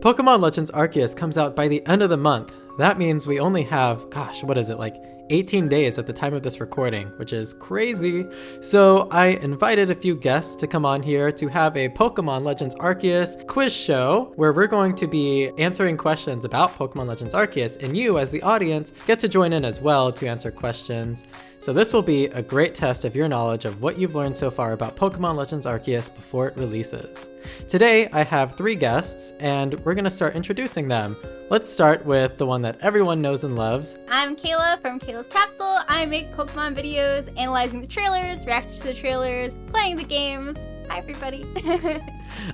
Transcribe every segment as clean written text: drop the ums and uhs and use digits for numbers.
Pokemon Legends Arceus comes out by the end of the month. That means we only have, gosh, what is it, like 18 days at the time of this recording, which is crazy. So I invited a few guests to come on here to have a Pokemon Legends Arceus quiz show where we're going to be answering questions about Pokemon Legends Arceus, and you as the audience get to join in as well to answer questions. So this will be a great test of your knowledge of what you've learned so far about Pokemon Legends Arceus before it releases. Today I have 3 guests and we're going to start introducing them. Let's start with the one that everyone knows and loves. I'm Kayla from Kayla's Capsule. I make Pokemon videos, analyzing the trailers, reacting to the trailers, playing the games. Hi everybody.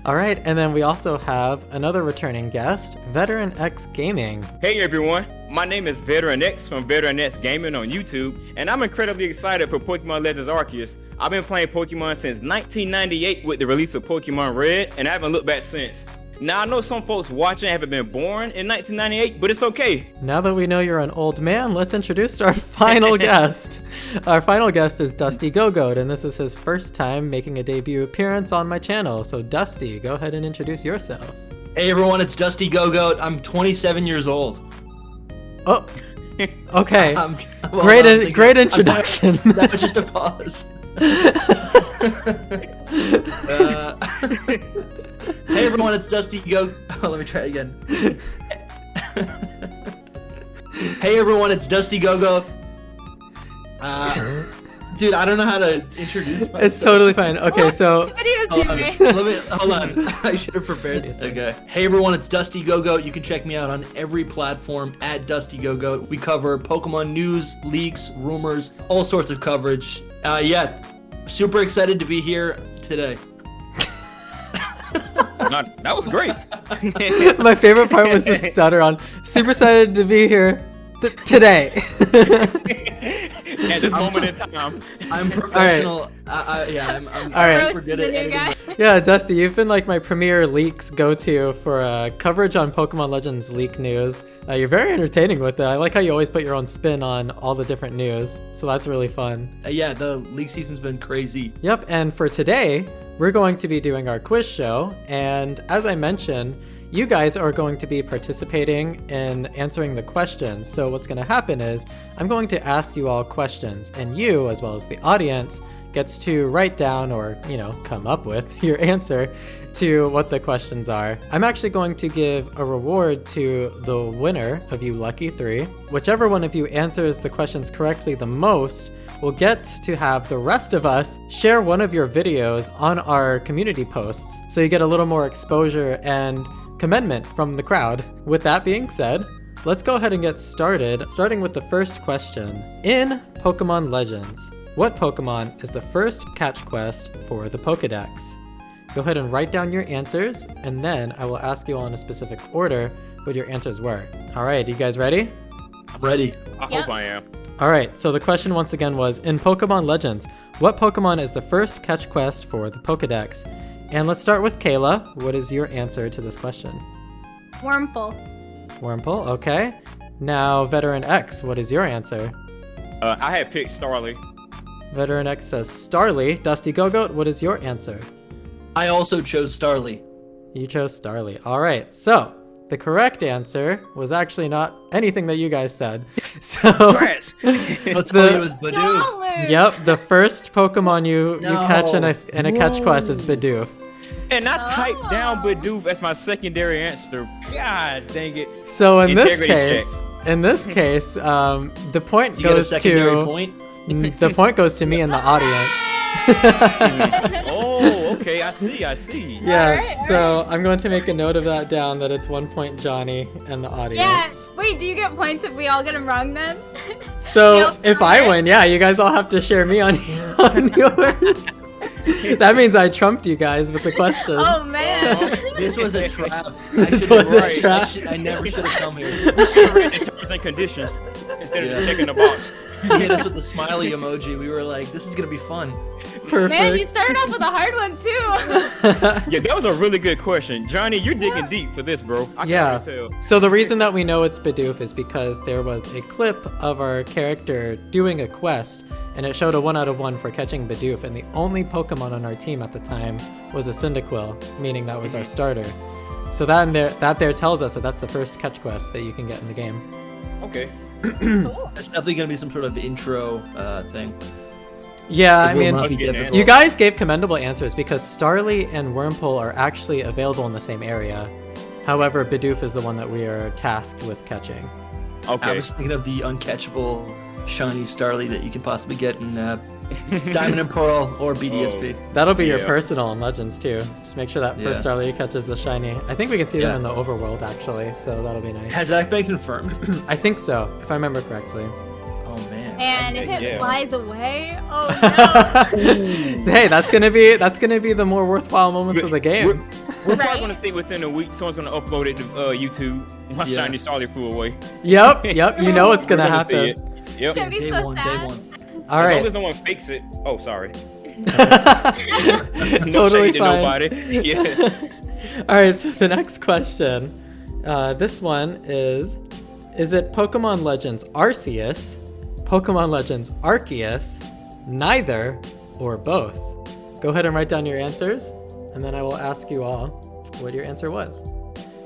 All right, and then we also have another returning guest, Veteran X Gaming. Hey everyone, my name is Veteran X from Veteran X Gaming on YouTube, and I'm incredibly excited for Pokemon Legends Arceus. I've been playing Pokemon since 1998 with the release of Pokemon Red, and I haven't looked back since. Now I know some folks watching haven't been born in 1998, but it's okay. Now that we know you're an old man, let's introduce our final guest. Our final guest is Dusty Go-Goat, and this is his first time making a debut appearance on my channel. So Dusty, go ahead and introduce yourself. Hey everyone, it's Dusty Go-Goat. I'm 27 years old. Oh, okay. Well, great introduction. That was just a pause. Hey everyone, it's Dusty Go. Oh, let me try again. Hey everyone, it's Dusty Go-Goat. Dude, I don't know how to introduce myself. It's totally fine. Okay, so hold on. I should have prepared this. Okay. Hey everyone, it's Dusty Go-Goat. You can check me out on every platform at Dusty Go-Goat. We cover Pokemon news, leaks, rumors, all sorts of coverage. Yeah, super excited to be here today. That was great. my favorite part was the stutter on super excited to be here today. At this moment in time. I'm professional. I'm all right. super good at editing. Yeah, Dusty, you've been like my premier leaks go-to for coverage on Pokemon Legends leak news. You're very entertaining with it. I like how you always put your own spin on all the different news. So that's really fun. Yeah, the leak season's been crazy. Yep, and for today, we're going to be doing our quiz show. And as I mentioned, you guys are going to be participating in answering the questions. So what's going to happen is I'm going to ask you all questions, and you, as well as the audience, gets to write down or, come up with your answer to what the questions are. I'm actually going to give a reward to the winner of you lucky 3. Whichever one of you answers the questions correctly the most will get to have the rest of us share one of your videos on our community posts. So you get a little more exposure and commendment from the crowd. With that being said, let's go ahead and get started, starting with the first question. In Pokemon Legends, what Pokemon is the first catch quest for the Pokedex? Go ahead and write down your answers, and then I will ask you all in a specific order what your answers were. All right, you guys ready? I'm ready. I hope I am. All right, so the question once again was, in Pokemon Legends, what Pokemon is the first catch quest for the Pokedex? And let's start with Kayla. What is your answer to this question? Wormhole. Wormhole, okay. Now, Veteran X, what is your answer? I had picked Starly. Veteran X says Starly. Dusty Go-Goat, what is your answer? I also chose Starly. You chose Starly. All right, so the correct answer was actually not anything that you guys said. So What's funny, it was Bidoof. Yep, the first Pokemon you catch in a catch quest is Bidoof. And I typed down Bidoof as my secondary answer. God dang it. So in this Integrity case, the point You get a goes secondary to point? the point goes to me and the audience. Oh, okay, I see. Yeah, All so I'm going to make a note of that down, that it's 1 point Johnny and the audience. Yeah. Wait, do you get points if we all get them wrong then? So if I win, yeah, you guys all have to share me on yours. That means I trumped you guys with the questions. Oh man. This was a trap. This was a trap. I never should have come here. You should have read the terms and conditions instead of just checking the box. You hit us with the smiley emoji. We were like, this is gonna be fun. Perfect. Man, you started off with a hard one too. Yeah, that was a really good question. Johnny, you're digging deep for this, bro. I can Yeah. already tell. So the reason that we know it's Bidoof is because there was a clip of our character doing a quest, and it showed a 1 out of 1 for catching Bidoof, and the only Pokemon on our team at the time was a Cyndaquil, meaning that was our starter. So that there tells us that that's the first catch quest that you can get in the game. Okay. It's definitely gonna be some sort of intro thing. Yeah, I It will mean, not be you difficult. you guys gave commendable answers because Starly and Wormpole are actually available in the same area. However, Bidoof is the one that we are tasked with catching. I Okay. was thinking of the uncatchable shiny Starly that you can possibly get in Diamond and Pearl or BDSP. That'll be your Yeah. personal in Legends too. Just make sure that first Yeah. Starly catches the shiny. I think we can see them Yeah. in the overworld actually, so that'll be nice. Has that been confirmed? I think so, if I remember correctly. Oh man. And if it Yeah. flies away, oh no. Hey, that's gonna be the more worthwhile moments of the game. We're Right? probably gonna see within a week someone's gonna upload it to YouTube. My Yeah. shiny Starly flew away. Yep, you know it's We're gonna see happen. it. Yep. It's gonna be Day so one, sad. day one. All As long right, as no one fakes it. Oh, sorry. No totally shade to fine. nobody. Yeah. All right, so the next question, this one is it Pokemon Legends Arceus, Pokemon Legends Arceus, neither, or both? Go ahead and write down your answers, and then I will ask you all what your answer was.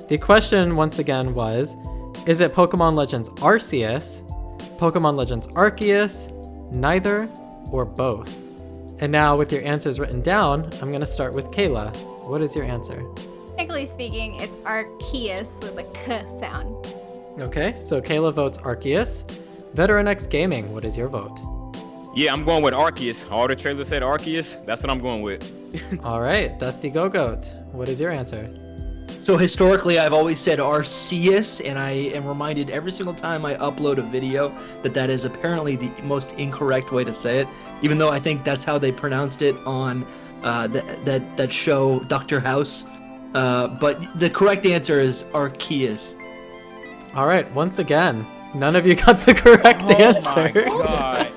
The question once again was, is it Pokemon Legends Arceus, Pokemon Legends Arceus, neither, or both? And now with your answers written down, I'm gonna start with Kayla. What is your answer? Technically speaking, it's Arceus with a K sound. Okay, so Kayla votes Arceus. Veteran X Gaming, what is your vote? Yeah, I'm going with Arceus. All the trailers said Arceus. That's what I'm going with. All right, Dusty Go-Goat, what is your answer? So historically, I've always said Arceus, and I am reminded every single time I upload a video that that is apparently the most incorrect way to say it. Even though I think that's how they pronounced it on that show Dr. House. But the correct answer is Arceus. All right, once again, none of you got the correct Oh answer. my god.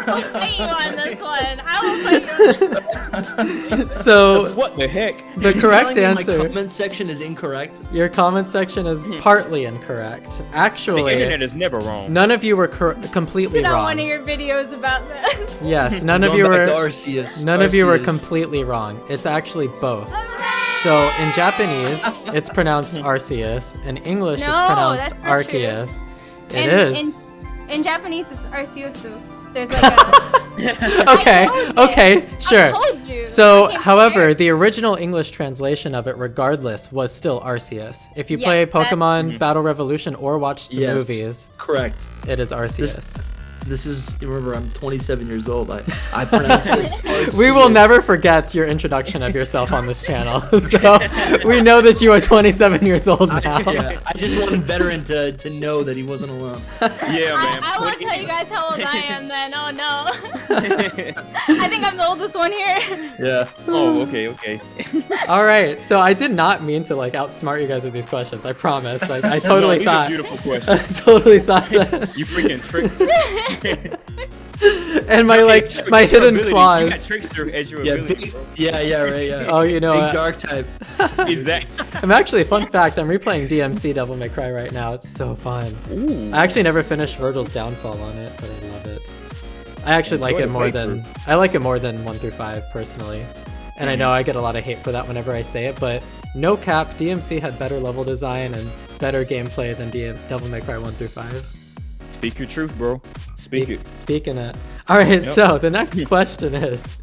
I'll fight you on this one. I will fight you on this. So What the heck? the You're correct telling me My answer, comment section is incorrect. your comment section is partly incorrect. The Actually, internet is never wrong. none of you were completely Did on wrong. one of your videos about this. Yes, none of Going you back to were. Arceus. None of you were Arceus. completely wrong. It's actually both. So in Japanese, it's pronounced Arceus. In English, it's No, pronounced that's not true. Arceus. It is. In Japanese, it's Arceus. There's like a. Okay, I told you. I okay, sure. told you. So, I came however, prepared. the original English translation of it, regardless, was still Arceus. If you Yes, play that's- Pokemon Battle Revolution or watch the Yes. movies, Correct. it is Arceus. This is, remember, I'm 27 years old. I pronounce this Arceus. We will never forget your introduction of yourself on this channel. So we know that you are 27 years old now. Yeah, I just wanted Veteran to know that he wasn't alone. Yeah, man. I won't tell you guys how old I am then. Oh no. I think I'm the oldest one here. Yeah. Oh, okay. All right, so I did not mean to like outsmart you guys with these questions. I promise. Like I totally These are thought. beautiful I questions. totally thought that. You freaking trick. And my like Trick- my your hidden ability. You flaws. got trickster as your Yeah, ability, bro. right, yeah. Oh, you know Big what? dark type. Exactly. I'm actually, fun fact, I'm replaying DMC Devil May Cry right now. It's so fun. I actually never finished Virgil's Downfall on it, but I love it. I actually like Enjoy it the more playthrough. than I like it more than 1 through 5 personally. And I know I get a lot of hate for that whenever I say it, but no cap, DMC had better level design and better gameplay than Devil May Cry 1 through 5. Speak your truth, bro. Speak it. Speaking it. All right, Yep. so the next question is,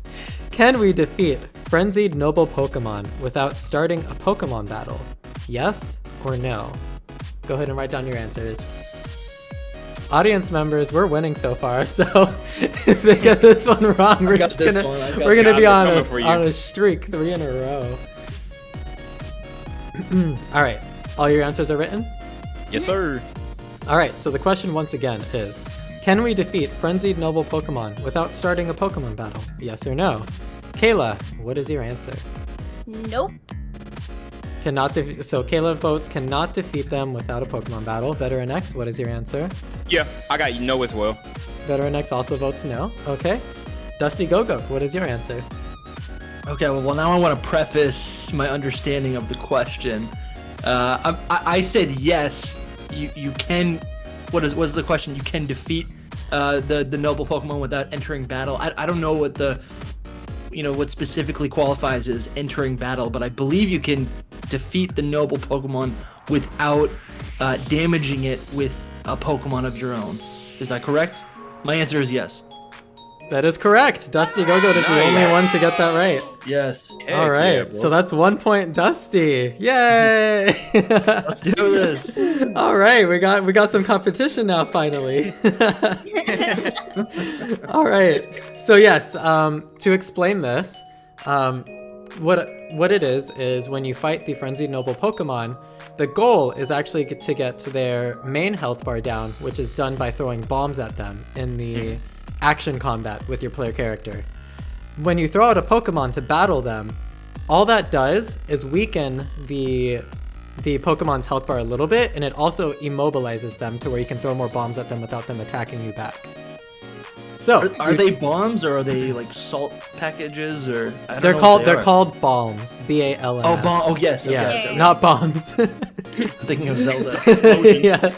can we defeat Frenzied Noble Pokemon without starting a Pokemon battle? Yes or no? Go ahead and write down your answers. Audience members, we're winning so far, so if they get this one wrong, we're got just this gonna one, I got we're gonna this. be on Coming for you. a streak, 3 in a row. All right, all your answers are written? Yes, sir. All right, so the question once again is, can we defeat Frenzied Noble Pokemon without starting a Pokemon battle? Yes or no? Kayla, what is your answer? Nope. So Kayla votes cannot defeat them without a Pokemon battle. Veteran X, what is your answer? Yeah, I got you know as well. Veteran X also votes no. Okay. Dusty Go-Go, what is your answer? Okay, well now I want to preface my understanding of the question. I said yes. You can. What is the question? You can defeat the noble Pokemon without entering battle. I don't know what what specifically qualifies as entering battle, but I believe you can defeat the noble Pokemon without damaging it with a Pokemon of your own. Is that correct? My answer is yes. That is correct. Dusty Go-Goat is the only one to get that right. Yes. All right, so that's 1 point, Dusty. Yay! Let's do this. All right, we got some competition now finally. All right, so yes, to explain this, what it is when you fight the Frenzied Noble Pokemon, the goal is actually to get to their main health bar down, which is done by throwing bombs at them in the action combat with your player character. When you throw out a Pokemon to battle them, all that does is weaken the Pokemon's health bar a little bit, and it also immobilizes them to where you can throw more bombs at them without them attacking you back. So Are they bombs or are they like salt packages or? I don't they're know called what they are. called balms. BALMS. Oh, bomb. Oh, yes. Yes, Okay. not bombs. I'm thinking of Zelda.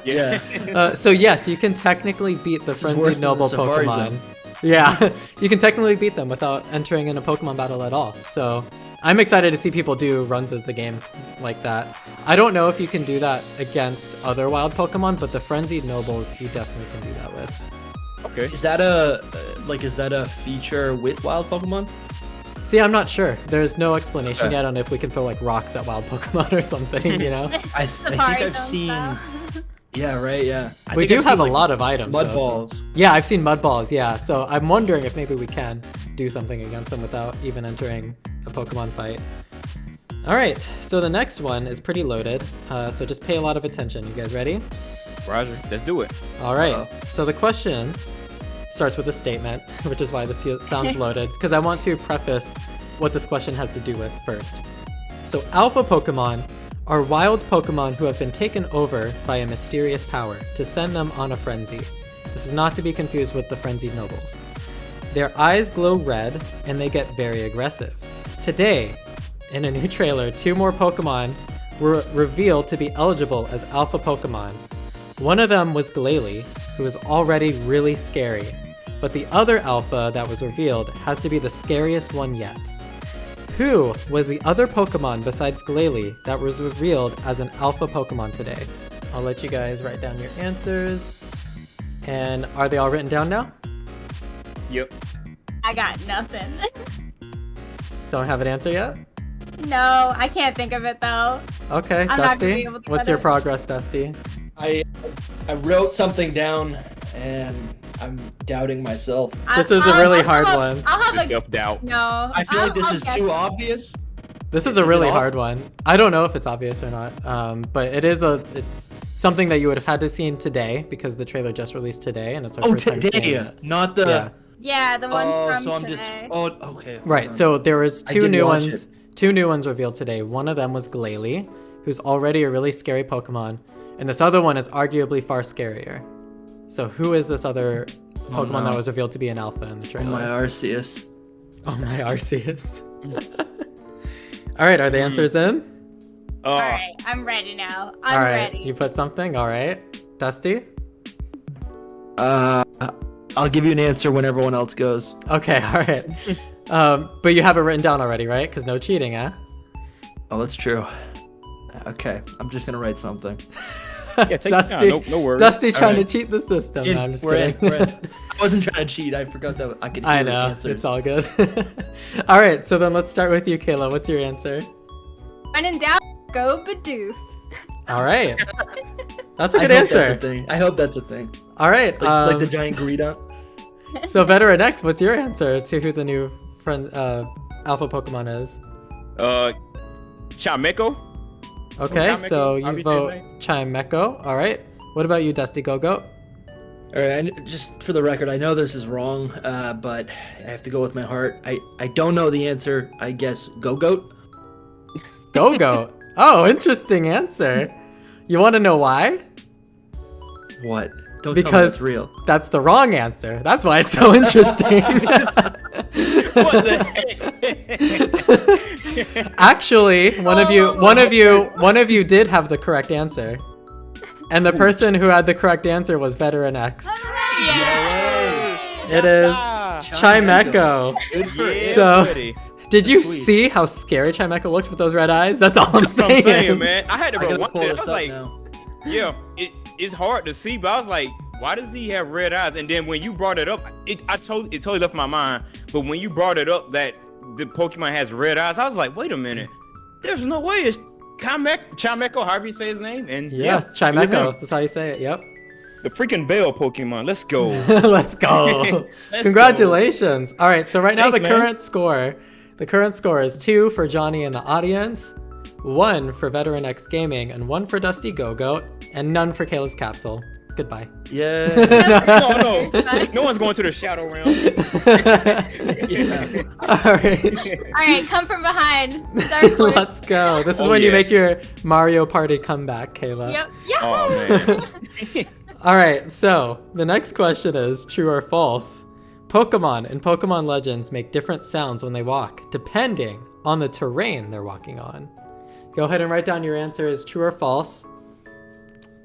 Yeah. So yes, you can technically beat the is worse Frenzied than Noble the Safari Pokemon. Zone. Yeah, you can technically beat them without entering in a Pokemon battle at all. So I'm excited to see people do runs of the game like that. I don't know if you can do that against other wild Pokemon, but the Frenzied Nobles you definitely can do that with. Okay. Is that a feature with wild Pokemon? See, I'm not sure. There's no explanation Okay. yet on if we can throw like rocks at wild Pokemon or something, you know? I think Safari I've Zone seen. style. Yeah, right. Yeah. I We think do I've have seen, a lot of items. mud though, so- balls. Yeah, I've seen mud balls, yeah. So I'm wondering if maybe we can do something against them without even entering a Pokemon fight. All right, so the next one is pretty loaded. So just pay a lot of attention. You guys ready? Roger. Let's do it. All right, Uh-oh. so the question starts with a statement, which is why this sounds loaded, because I want to preface what this question has to do with first. So alpha Pokemon are wild Pokemon who have been taken over by a mysterious power to send them on a frenzy. This is not to be confused with the Frenzied Nobles. Their eyes glow red and they get very aggressive. Today, in a new trailer, 2 more Pokemon were revealed to be eligible as alpha Pokemon. One of them was Glalie, who is already really scary, but the other alpha that was revealed has to be the scariest one yet. Who was the other Pokemon besides Glalie that was revealed as an alpha Pokemon today? I'll let you guys write down your answers. And are they all written down now? Yep. I got nothing. Don't have an answer yet? No, I can't think of it though. Okay, I'm not gonna be Dusty, able to what's get your it. progress, Dusty? I wrote something down and I'm doubting myself. This is a really hard I'll one. I'll have The a self-doubt. no. I feel like this I'll is guess too it. obvious. This is a Is it really all- hard one. I don't know if it's obvious or not, but it's something that you would have had to seen today because the trailer just released today and it's our Oh, first time seeing today, it. not the. Yeah. Yeah, the one Oh, from so I'm just. today. Oh, okay. hold Right, on. so there was I two did new watch ones. it. Two new ones revealed today. One of them was Glalie, who's already a really scary Pokemon, and this other one is arguably far scarier. So who is this other Pokemon no. that was revealed to be an alpha in the Oh, trailer? my Arceus. Oh my Arceus. All right, are the answers in? All right, I'm ready now. I'm All right, ready. you put something. All right, Dusty. I'll give you an answer when everyone else goes. Okay, all right. But you have it written down already, right? Because no cheating, eh? Oh, that's true. Okay, I'm just gonna write something. Yeah, take your time. No worries. Dusty's All trying right. to cheat the system. No, I'm just we're kidding. in, we're in. I wasn't trying to cheat. I forgot that I could hear I the know, answers. it's all good. All right, so then let's start with you, Kayla. What's your answer? When in doubt, go Bidoof. All right, that's a I good hope that's a answer. thing. I hope that's a thing. All right, Like the giant Greedon. so Veteran X, what's your answer to who the new friend alpha Pokemon is? Chimecho. Okay, Chimecho, so you obviously vote his name. Chimecho. All right, what about you, Dusty Go-Goat? All right, just for the record, I know this is wrong, but I have to go with my heart. I don't know the answer. I guess Go-Goat. Go-Goat. Oh, interesting answer. You want to know why? What? Don't tell me Because that's real. that's the wrong answer. That's why it's so interesting. What the heck? Actually, one of you did have the correct answer. And the person who had the correct answer was Veteran X. Yeah. It is Ah, Chimecho. Good for yeah, So- buddy. Did you Sweet. see how scary Chimecho looked with those red eyes? That's all I'm That's what saying. I'm saying, man. I had to I gotta rewind pull it. I this was up like, now. yeah, it's hard to see, but I was like, why does he have red eyes? And then when you brought it up, it totally left my mind. But when you brought it up that the Pokemon has red eyes, I was like, wait a minute. There's no way it's Chimecho, however you say his name. And Yeah, it was Chimecho. him. That's how you say it. Yep. The freaking Bell Pokemon. Let's go. Let's go. Let's Congratulations. All right, so right now Thanks, the current score is 2 for Jonny in the audience, 1 for Veteran X Gaming, and 1 for Dusty Go-Goat, and none for Kayla's Capsule. Goodbye. Yeah. No one's going to the Shadow Realm. All right. All right, come from behind. Dark Horse. Let's go. This is Oh, when you make yes. your Mario Party comeback, Kayla. Yep. Yeah. Oh, man. All right, so the next question is true or false. Pokemon in Pokemon Legends make different sounds when they walk, depending on the terrain they're walking on. Go ahead and write down your answers, true or false.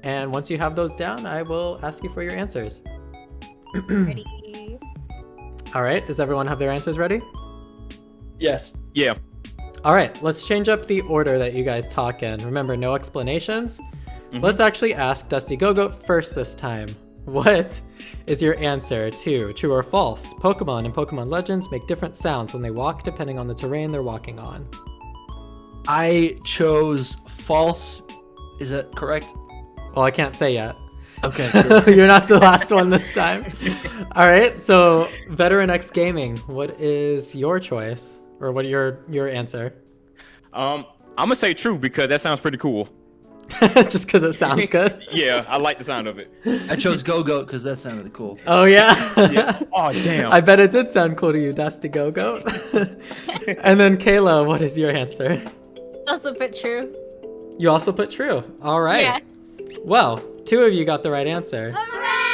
And once you have those down, I will ask you for your answers. Ready. All right, does everyone have their answers ready? Yes. Yeah. All right, let's change up the order that you guys talk in. Remember, no explanations. Let's actually ask Dusty Go-Goat first this time. What is your answer to true or false? Pokemon and Pokemon Legends make different sounds when they walk depending on the terrain they're walking on. I chose false. Is that correct? Well, I can't say yet. Okay. So you're not the last one this time. All right, so Veteran X Gaming, what is your choice? Or what your answer? I'm gonna say true because that sounds pretty cool. Just because it sounds good? Yeah, I like the sound of it. I chose Go-Goat because that sounded cool. Oh, yeah? Oh, damn. I bet it did sound cool to you, Dusty Go-Goat. And then Kayla, what is your answer? Also put true. You also put true. All right. Yeah. Well, 2 of you got the right answer.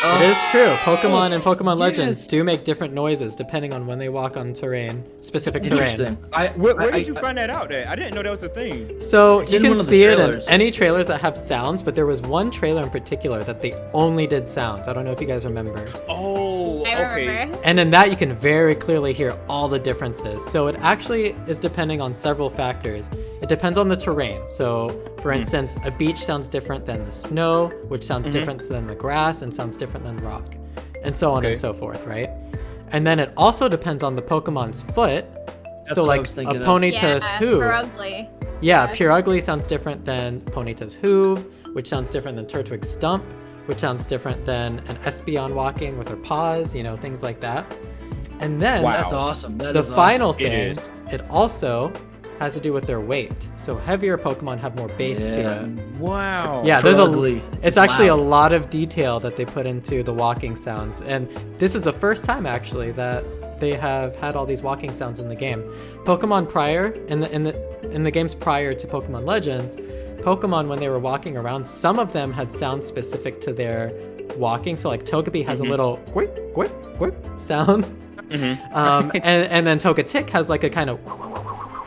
It is true. Pokemon and Pokemon Legends do make different noises depending on when they walk on specific terrain. Interesting. Where did you find that out at? I didn't know that was a thing. So It's you in can one of the see it in trailers. any trailers that have sounds, but there was one trailer in particular that they only did sounds. I don't know if you guys remember. Oh, I okay. remember. And in that, you can very clearly hear all the differences. So it actually is depending on several factors. It depends on the terrain. So, for instance, a beach sounds different than the snow, which sounds different than the grass, and sounds different than rock, and so on Okay. and so forth, right? And then it also depends on the Pokemon's foot. That's So, what I like was a thinking of. Ponyta's Yeah, hoof. for ugly. Yeah, Yeah. Pure Ugly sounds different than Ponyta's hoof, which sounds different than Turtwig's stump, which sounds different than an Espeon walking with her paws, things like that. And then Wow. That's awesome. That the is final It thing, is. it also has to do with their weight. So heavier Pokemon have more base to Yeah. it. Wow. Yeah, Pure there's Ugly. it's actually a Loud. lot of detail that they put into the walking sounds. And this is the first time actually that they have had all these walking sounds in the game. Pokemon prior in the games prior to Pokemon Legends, Pokemon when they were walking around, some of them had sounds specific to their walking. So like Togepi has a little gwip gwip gwip sound. And then Togetic has like a kind of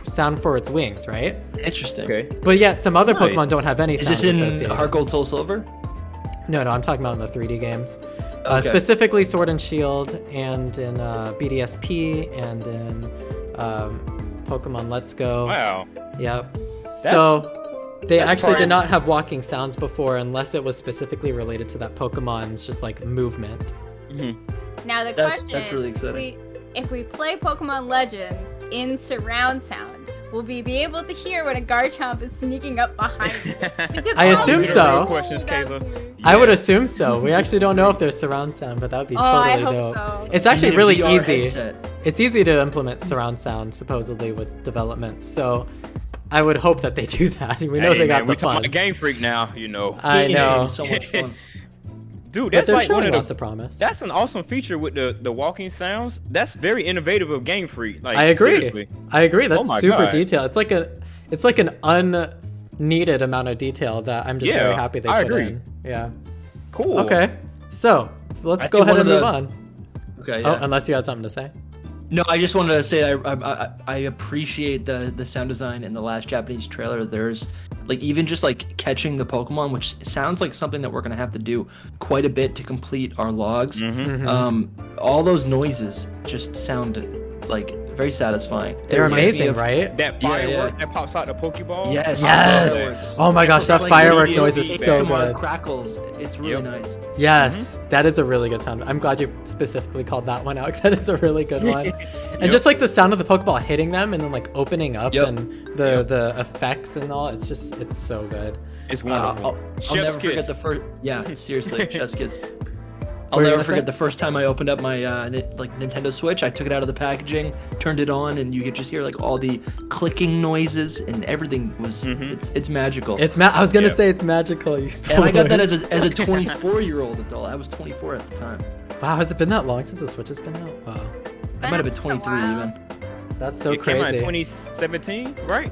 sound for its wings, right? Interesting. Okay. But yet some other Nice. Pokemon don't have any Is sounds this in associated. Heart Gold Soul Silver? No, I'm talking about in the 3D games. Okay. Specifically Sword and Shield and in BDSP and in Pokemon Let's Go. Wow. Yep. So they that's actually part- did not have walking sounds before unless it was specifically related to that Pokemon's just like movement. Now the That's- question that's is, really exciting. if we play Pokemon Legends in surround sound, will we be able to hear when a Garchomp is sneaking up behind us? Because I all assume we so. know Questions, is that Kayla. we- I would assume so. We actually don't know if there's surround sound, but that would be Oh, I totally hope dope. so. It's actually You need a really VR easy. headset. It's easy to implement surround sound supposedly with development. So I would hope that they do that. We know Hey, they man, got we the talking fun. about Game Freak now, I It's gonna know. be so much fun. Dude, But that's they're like one showing of lots the. of promise. That's an awesome feature with the walking sounds. That's very innovative of Game Freak. Like, I agree. Seriously. I agree. That's my super God. detailed. It's like an unneeded amount of detail that I'm just very Yeah, happy they I put agree. in. Yeah. Cool. Okay. So let's I go think ahead one and of move the- on. Okay. Oh, Yeah. unless you had something to say. No, I just wanted to say I appreciate the sound design in the last Japanese trailer. There's like even just like catching the Pokemon, which sounds like something that we're gonna have to do quite a bit to complete our logs. Mm-hmm. All those noises just sound like Very satisfying. They're It reminds me amazing, of- right? That firework that pops out the Pokeball. Yes. Yes. Oh my gosh, that It's firework immediate noise is so feedback. good. Crackles. It's really Yep. nice. Yes, that is a really good sound. I'm glad you specifically called that one out because that is a really good one. And Yep. just like the sound of the Pokeball hitting them and then like opening up Yep. and the effects and all, it's so good. It's wonderful. I'll Chef's never kiss. forget the first. Yeah, seriously, Chef's kiss. I'll What were you never gonna forget say? the first time I opened up my Nintendo Switch. I took it out of the packaging, turned it on, and you could just hear like all the clicking noises, and everything was it's magical. I was gonna Yeah. say it's magical. You stole and I got it. that as a 24-year-old adult. I was 24 at the time. Wow, has it been that long since the Switch has been out? Wow, I might have been 23 Wow. even. that's so It came out in crazy. 2017, right?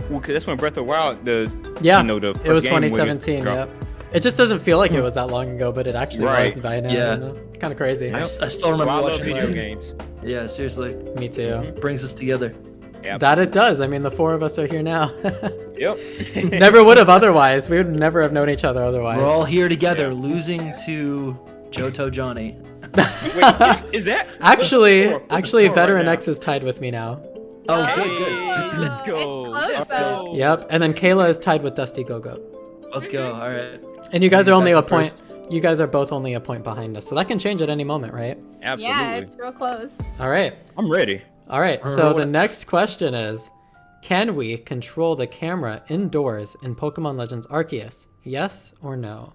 Well, 'cause that's when Breath of the Wild does. Yeah, You know, the it was first game when 2017. dropped. Yep. It just doesn't feel like it was that long ago, but it actually Right. was by now. Yeah. You know? Kind of crazy. Yep. I still So remember I love watching video it. games. Yeah, seriously, Me too. brings us together. Yeah. That it does. I mean, the four of us are here now. Yep. Never would have otherwise. We would never have known each other otherwise. We're all here together, Yeah. losing to Johto Jonny. Wait, is that Actually, what's the actually, score Veteran right now? X is tied with me now. Oh, Hey, good. let's go. It's close, though. Yep, and then Kayla is tied with Dusty Go-Go. Let's go. All right. And you guys are Back only to a point. first. You guys are both only a point behind us, so that can change at any moment, right? Absolutely. Yeah, it's real close. All right, I'm ready. all right. Or So the what- next question is, can we control the camera indoors in Pokemon Legends Arceus? Yes or no?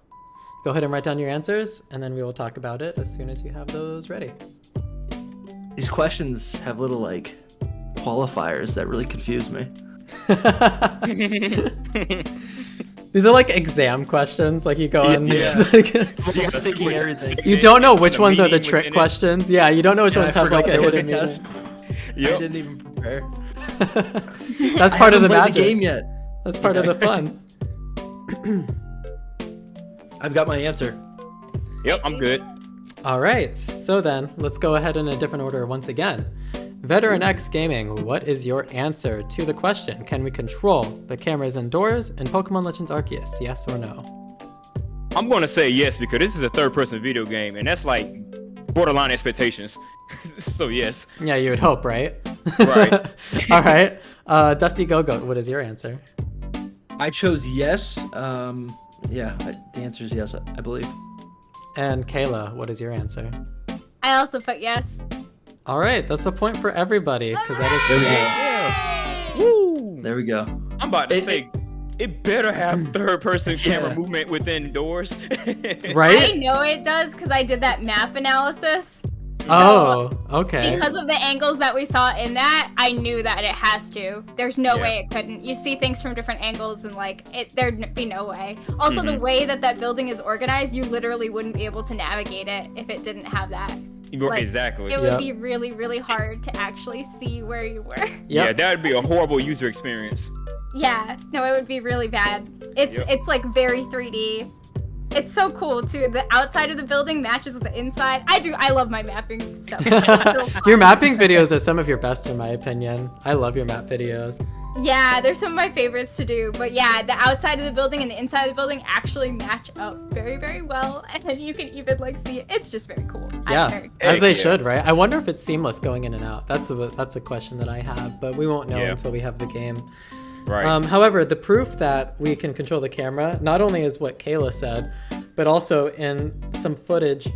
Go ahead and write down your answers, and then we will talk about it as soon as you have those ready. These questions have little like qualifiers that really confuse me. These are like exam questions. Like you go and Yeah. just, like, Thinking everything. you don't know which The ones are the meaning trick within it. questions. Yeah, you don't know which And I ones have forgot like a there was a hidden test. meaning. I didn't even prepare. That's I part of haven't the played magic. the game yet. That's part of the fun. I've got my answer. Yep, I'm good. All right, so then let's go ahead in a different order once again. Veteran X Gaming, what is your answer to the question? Can we control the cameras indoors in Pokemon Legends Arceus? Yes or no? I'm going to say yes because this is a third-person video game, and that's like borderline expectations. So yes. Yeah, you would hope, right? Right. All right. Dusty Go-Goat, what is your answer? I chose yes. The answer is yes, I believe. And Kayla, what is your answer? I also put yes. All right, that's a point for everybody because that is There we correct. go. Yeah. There we go. I'm about to It- say, it better have third-person camera Yeah. movement within doors. I Right? know it does because I did that map analysis. Oh, okay. Because of the angles that we saw in that, I knew that it has to. There's no Yeah. way it couldn't. You see things from different angles and there'd be no way. Also, the Mhm. way that building is organized, you literally wouldn't be able to navigate it if it didn't have that. Like, Exactly. It would Yep. be really, really hard to actually see where you were. Yeah, Yep. that would be a horrible user experience. Yeah, no, it would be really bad. Yep. It's like very 3D. It's so cool too. The outside of the building matches with the inside. I love my mapping stuff. It's so fun. Your mapping videos are some of your best in my opinion. I love your map videos. Yeah, they're some of my favorites to do. But yeah, the outside of the building and the inside of the building actually match up very, very well. And then you can even like see it. It's just very cool. I'm Yeah, very- as they Yeah. should, right? I wonder if it's seamless going in and out. That's a question that I have, but we won't know Yeah. until we have the game. Right. However, the proof that we can control the camera not only is what Kayla said, but also in some footage.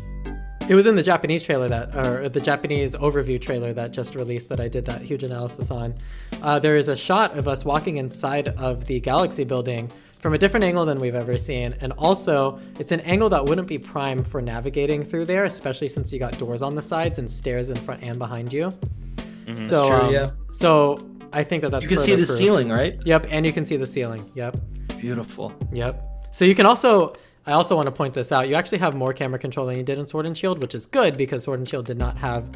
It was in the Japanese trailer or the Japanese overview trailer that just released that I did that huge analysis on. There is a shot of us walking inside of the Galaxy building from a different angle than we've ever seen. And also, it's an angle that wouldn't be prime for navigating through there, especially since you got doors on the sides and stairs in front and behind you. So, That's true, yeah. So I think that's You can see further the proof. ceiling, right? Yep, and you can see the ceiling. Yep. Beautiful. Yep. So you can also, I also want to point this out. You actually have more camera control than you did in Sword and Shield, which is good because Sword and Shield did not have,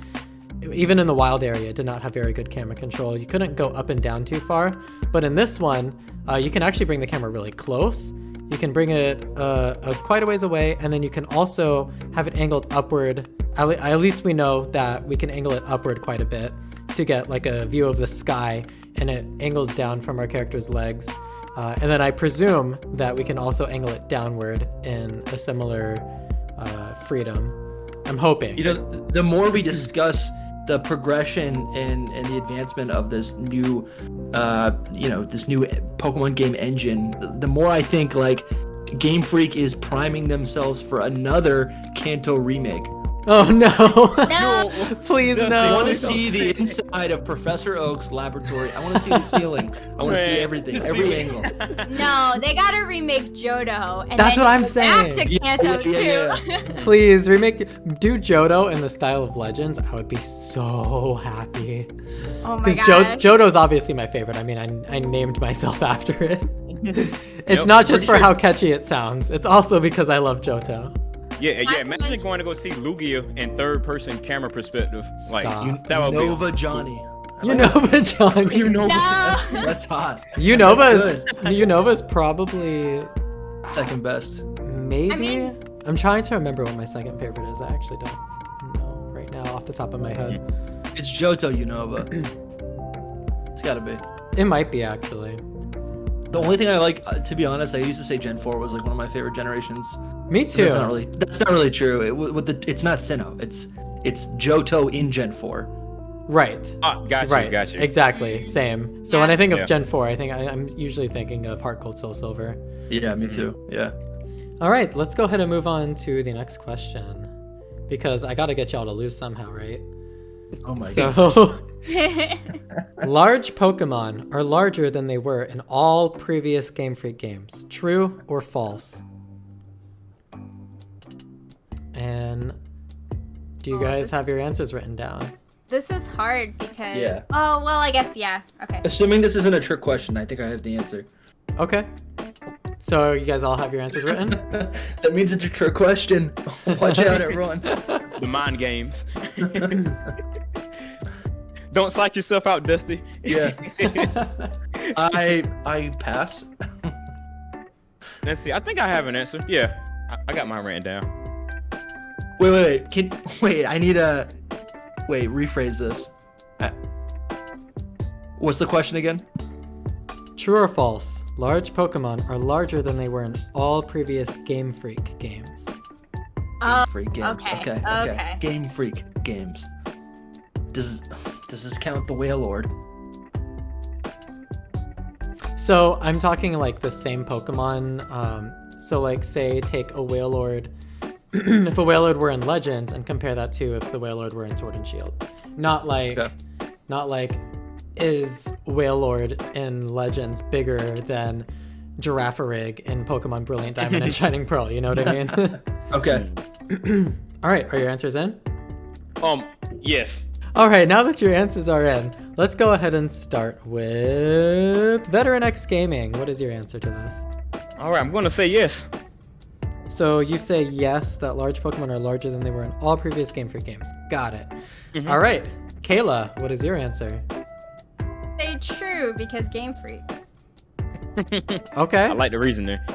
even in the wild area, did not have very good camera control. You couldn't go up and down too far. But in this one, you can actually bring the camera really close. You can bring it quite a ways away, and then you can also have it angled upward. At least we know that we can angle it upward quite a bit to get like a view of the sky, and it angles down from our character's legs. And then I presume that we can also angle it downward in a similar freedom. I'm hoping. You know, the more we discuss the progression and the advancement of this new, this new Pokemon game engine, the more I think like Game Freak is priming themselves for another Kanto remake. Oh no! No. Please I no! want to see the inside of Professor Oak's laboratory. I want to see the ceiling. I want to see everything, every angle. No, they gotta remake Johto. And That's then what I'm go saying. Back to Kanto too. Please do Johto in the style of Legends. I would be so happy. Oh my Because god. Johto's obviously my favorite. I mean, I named myself after it. It's Nope, not just for pretty how catchy it sounds. It's also because I love Johto. Yeah. Not to Imagine mention- going to go see Lugia in third-person camera perspective. Like Stop. that would be. Unova Johnny. Unova John. Unova. No. That's hot. Unova is probably Second best. maybe. mean- I'm trying to remember what my second favorite is. I actually don't know right now off the top of my head. It's Johto Unova. It's gotta be. It might be actually. The only thing I like, to be honest, I used to say Gen 4 was like one of my favorite generations. Me But too. That's not really true. It's not Sinnoh. It's Johto in Gen 4. Right. Got you. Right. Got you. Exactly. Same. So when I think of Yeah. Gen 4, I think I'm usually thinking of Heart Gold Soul Silver. Yeah, me too. Yeah. All right, let's go ahead and move on to the next question. Because I gotta get y'all to lose somehow, right? Oh my god. So, large Pokemon are larger than they were in all previous Game Freak games. True or false? And do you guys have your answers written down? This is hard because. Yeah. Oh well, I guess yeah. Okay. Assuming this isn't a trick question, I think I have the answer. Okay. So you guys all have your answers written? That means it's a trick question. Watch out, everyone. The mind games. Don't psych yourself out, Dusty. Yeah. I pass. Let's see. I think I have an answer. Yeah, I got mine written down. Wait. I need a. Wait. Rephrase this. What's the question again? True or false? Large Pokemon are larger than they were in all previous Game Freak games. Freak games. okay, Okay. okay. Game Freak games. Does this count the Wailord? So I'm talking like the same Pokemon. So like say take a Wailord. If a Wailord were in Legends and compare that to if the Wailord were in Sword and Shield. Not like is Wailord in Legends bigger than Girafarig in Pokemon Brilliant Diamond and Shining Pearl, you know what I mean? Okay. All right, are your answers in? Yes. All right, now that your answers are in, let's go ahead and start with Veteran X Gaming. What is your answer to this? All right, I'm gonna say yes. So you say yes, that large Pokemon are larger than they were in all previous Game Freak games. Got it. All right, Kayla, what is your answer? Say true because Game Freak. Okay. I like the reason there.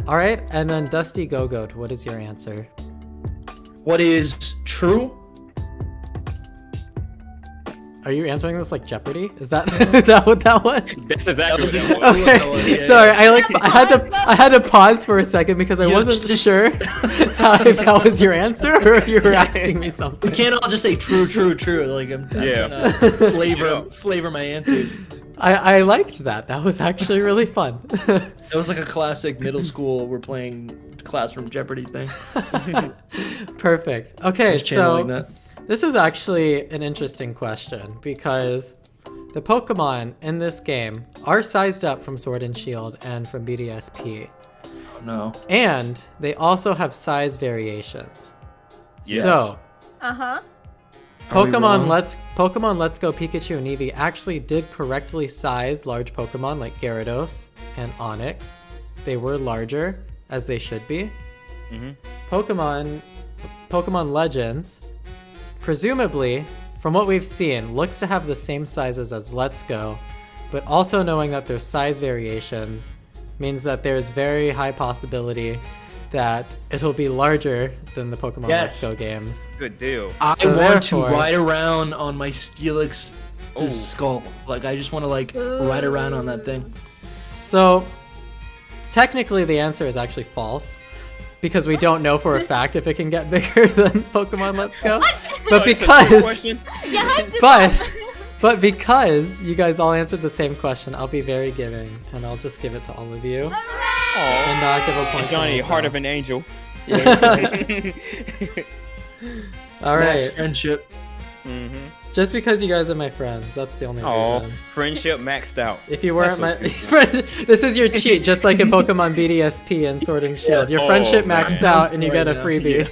All right, and then Dusty Go-Goat, what is your answer? What is true? Are you answering this like Jeopardy? Is that is that what that was? That's exactly what exactly that was. what that was. Okay, Yeah, sorry. yeah. I had to pause for a second because I Yeah, wasn't just- sure if that was your answer or if you were asking me something. We can't all just say true. Like I'm Yeah. trying to flavor my answers. I liked that. That was actually really fun. It was like a classic middle school we're playing classroom Jeopardy thing. Perfect. Okay, Just channeling so that. this is actually an interesting question because the Pokemon in this game are sized up from Sword and Shield and from BDSP. Oh, no. And they also have size variations. Yes. So, Uh-huh. Are we wrong? Pokemon Let's Go Pikachu and Eevee actually did correctly size large Pokemon like Gyarados and Onix. They were larger, as they should be. Pokemon Legends, presumably, from what we've seen, looks to have the same sizes as Let's Go, but also knowing that there's size variations means that there's very high possibility that it'll be larger than the Pokemon Let's Yes. Go games. Good deal. I So want to therefore- ride around on my Steelix Oh. skull. Like I just want to ride around on that thing. So, technically the answer is actually false, because we don't know for a fact if it can get bigger than Pokemon Let's Go. But It's a trick because question. Yeah, I'm just but because you guys all answered the same question, I'll be very giving, and I'll just give it to all of you, and not give a point to Johnny, myself. heart of an angel. All Max right, friendship. just because you guys are my friends, that's the only Oh, reason. friendship maxed out. If you weren't That's my this is your cheat, just like in Pokemon BDSP and Sword and Shield. Your Oh, friendship man. maxed out, and you get a Sorry, freebie.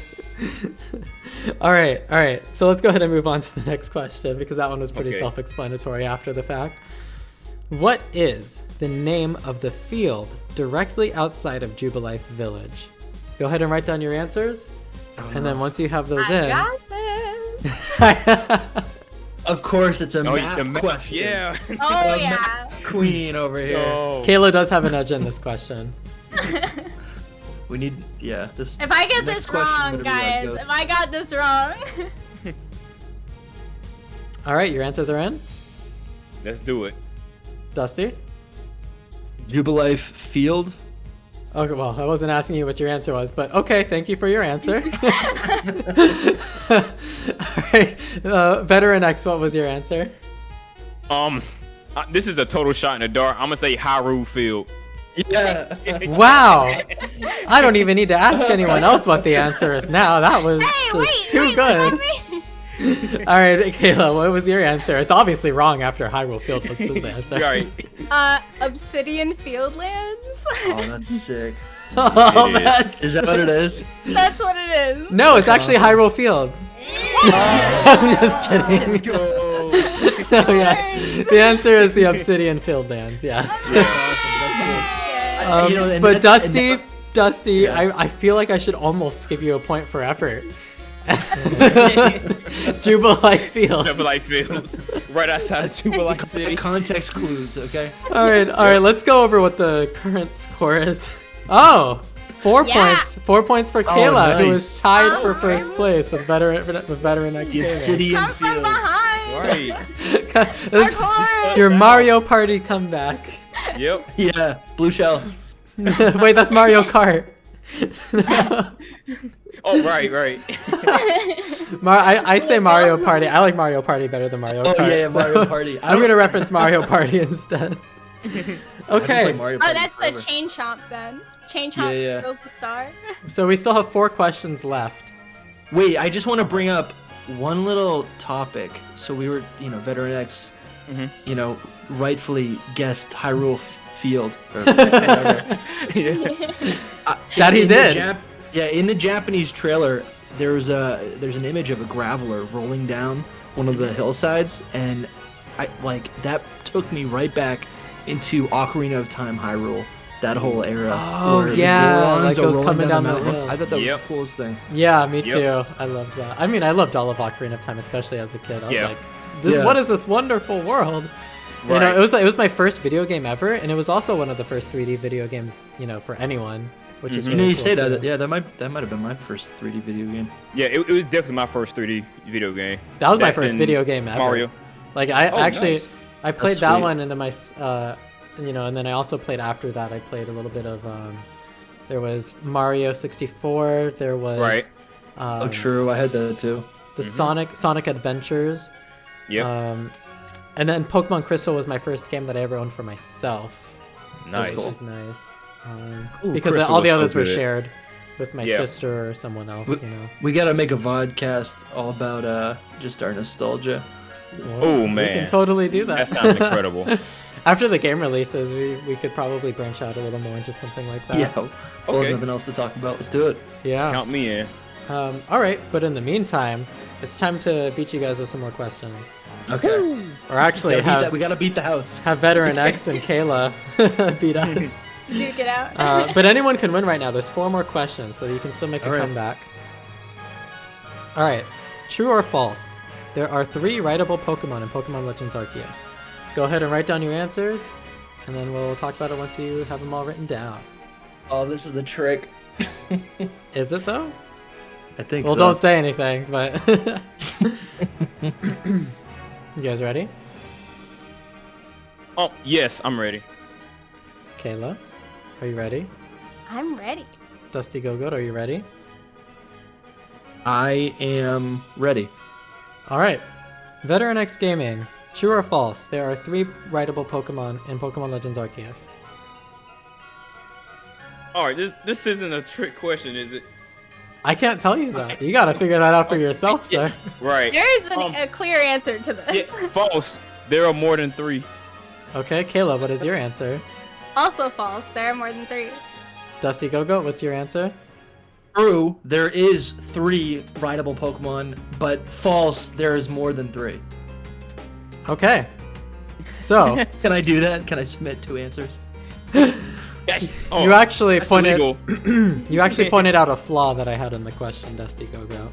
All right. So let's go ahead and move on to the next question because that one was pretty Okay. self-explanatory after the fact. What is the name of the field directly outside of Jubilife Village? Go ahead and write down your answers, and then once you have those I in. got this. Of course, it's a Oh, map the ma- question. Yeah. Oh yeah. Queen over here. Oh. Kayla does have an edge in this question. We need, this. If I get next this question wrong, better be like guys, goats. if I got this wrong. All right, your answers are in. Let's do it. Dusty? Jubilife Field. Okay, well, I wasn't asking you what your answer was, but okay, thank you for your answer. All right, Veteran X, what was your answer? This is a total shot in the dark. I'm gonna say Hyrule Field. Yeah. Wow! I don't even need to ask anyone else what the answer is now. That was just too good. All right, Kayla, what was your answer? It's obviously wrong after Hyrule Field was his answer. Right. Obsidian Fieldlands. Oh, that's sick. Oh, It is. that's... Is that what it is? That's what it is. No, it's actually Hyrule Field. I'm just kidding. Let's go. No, yes. The answer is the Obsidian Fieldlands, yes. That's awesome. That's cool. You know, and But that's- Dusty, Yeah. I feel like I should almost give you a point for effort. Jubilife Field. Jubilife Fields. Right outside of Jubilife City. Context clues, okay? All right, let's go over what the current score is. Oh, 4 Yeah. points. 4 points for Kayla, who nice. is tied Oh, for first really? place with Veteran X The Gaming. Obsidian Come from Field. behind. Right. This- Hardcore. your Mario Party comeback. Yep. Yeah, blue shell. Wait, that's Mario Kart. Oh, right. I say Mario Party. I like Mario Party better than Mario Oh Kart. yeah, so Mario Party. I'm gonna reference Mario Party instead. Okay, Mario Oh, Party that's forever. the chain chomp then. Chain chomp Yeah. steals the star. so we still have 4 questions left. Wait, I just want to bring up one little topic. So we were, Veteran X, rightfully guessed Hyrule Field. Or whatever. That he In the did. in the Japanese trailer, there's an image of a graveler rolling down one of the hillsides, and that took me right back into Ocarina of Time Hyrule. That whole era. Oh, where the yeah, Gorons like are those rolling coming down the mountains. hill. I thought that was Yep. the coolest thing. Yeah, me Yep. too. I loved that. I mean, I loved all of Ocarina of Time, especially as a kid. I was Yeah. like, Yeah. what is this wonderful world? You know, Right. it was my first video game ever, and it was also one of the first 3D video games, for anyone, which is really You cool say too. that. Yeah, that might have been my first 3D video game. Yeah, it was definitely my first 3D video game. That was my That first and video game ever. Mario. Like I Oh, actually, nice. I played That's that sweet. one, and then and then I also played after that. I played a little bit of, there was Mario 64. There was, Right. Oh, true. I had that too. the Sonic Adventures. Yep. And then Pokemon Crystal was my first game that I ever owned for myself. Nice. Which was nice. Ooh, Because Crystal all the was so others were good. shared with my Yeah. sister or someone else, We gotta make a vodcast all about just our nostalgia. Oh, We man. can totally do that. That sounds incredible. After the game releases, we could probably branch out a little more into something like that. Yeah. Well, Okay. nothing else to talk about. Let's do it. Yeah. Count me in. All right, but in the meantime, it's time to beat you guys with some more questions. Okay. Or actually We gotta beat the house. have Veteran X and Kayla beat us. Duke it out. But anyone can win right now. There's 4 more questions, so you can still make a All right. comeback. All right. True or false? There are 3 writable Pokemon in Pokemon Legends Arceus. Go ahead and write down your answers, and then we'll talk about it once you have them all written down. Oh, this is a trick. Is it though? I think. Well, so. don't say anything, but you guys ready? Oh, yes, I'm ready. Kayla, are you ready? I'm ready. Dusty Go-Goat, are you ready? I am ready. All right. Veteran X Gaming. True or false? There are 3 rideable Pokemon in Pokemon Legends Arceus. All right, this isn't a trick question, is it? I can't tell you that. You gotta figure that out for yourself, sir. Right. There is a clear answer to this. Yeah, false. There are more than 3. Okay, Kayla, what is your answer? Also false. There are more than 3. Dusty Go-Goat, what's your answer? True, there is 3 rideable Pokemon, but false, there is more than 3. Okay. So, Can I do that? Can I submit 2 answers? Oh, you actually that's pointed illegal. you actually pointed out a flaw that I had in the question, Dusty Go-Goat.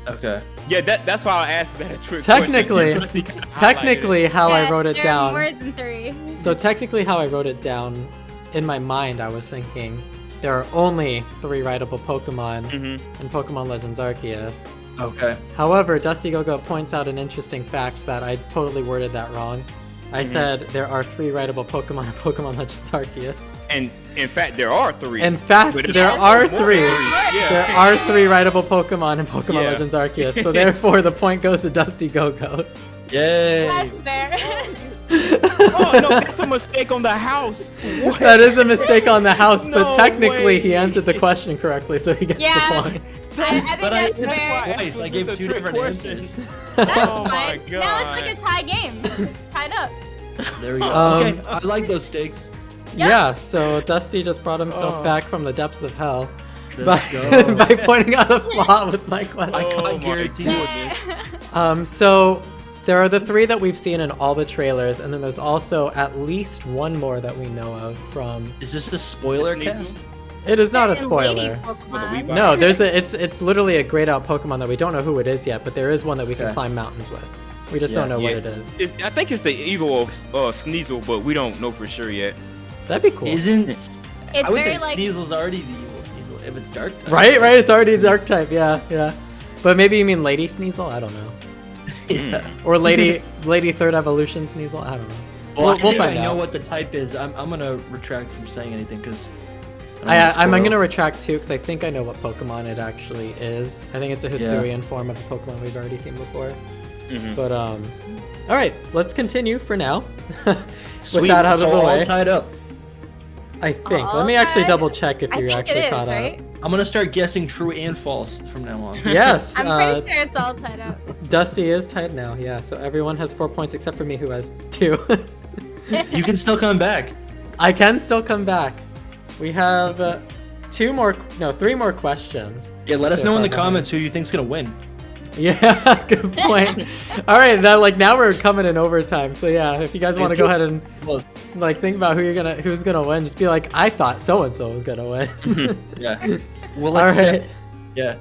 Okay. Yeah, that's why I asked that a trick Technically, question. You highlighted technically it. how I wrote it there down. are more than 3. So technically how I wrote it down, in my mind I was thinking there are only 3 rideable Pokemon in Pokemon Legends Arceus. Okay. However, Dusty Go-Goat points out an interesting fact that I totally worded that wrong. I said there are 3 rideable Pokemon in Pokemon Legends Arceus. And in fact, there are 3. In fact, But there it's are also more 3. than 3. Yeah. There are 3 rideable Pokemon in Pokemon Yeah. Legends Arceus, so therefore the point goes to Dusty Go-Goat. Yay. That's fair. Oh no, that's a mistake on the house. What? That is a mistake on the house, but No technically way. he answered the question correctly, so he gets Yeah. the point. I think But I that's fair. twice. I gave It's a 2 trick different question. answers. That's Oh my fine. god. Now it's like a tie game. It's tied up. There we go. Um, Okay, I like those stakes. Yeah, so Dusty just brought himself back from the depths of hell by, Let's go. by pointing out a flaw with my question. I Oh can't my guarantee Yeah. this. So there are the 3 that we've seen in all the trailers, and then there's also at least 1 more that we know of from. Is this a spoiler Sneasel? cast? It is not a And lady spoiler. Pokemon. No, there's a. It's literally a grayed out Pokemon that we don't know who it is yet, but there is one that we can Okay. climb mountains with. We just Yeah. don't know what Yeah. it is. I think it's the evil of Sneasel, but we don't know for sure yet. That'd be cool. Isn't It's I would very say like Sneasel's already the evil Sneasel if it's dark. type. Right, it's already a dark type. Yeah. But maybe you mean Lady Sneasel? I don't know. Yeah. Or Lady Third Evolution Sneasel? I don't know. Well, We'll I think find I know out. what the type is. I'm gonna retract from saying anything because I'm gonna retract too because I think I know what Pokemon it actually is. I think it's a Yeah. Hisuian form of a Pokemon we've already seen before. Mhm. But all right, let's continue for now. Sweet. With that out so of the all way, tied up. I think. Let me actually double check if I you're think actually it is, caught right? up. I'm gonna start guessing true and false from now on. Yes, I'm pretty sure it's all tied up. Dusty is tied now. Yeah, so everyone has 4 points except for me, who has 2. You can still come back. I can still come back. We have 3 more questions. Yeah, let us So know in the far behind. comments who you think's gonna win. Yeah, good point. All right, now we're coming in overtime. So yeah, if you guys want to go ahead and Close. think about who's gonna win, just be like, I thought so and so was gonna win. Yeah. We'll All accept. right. Yeah.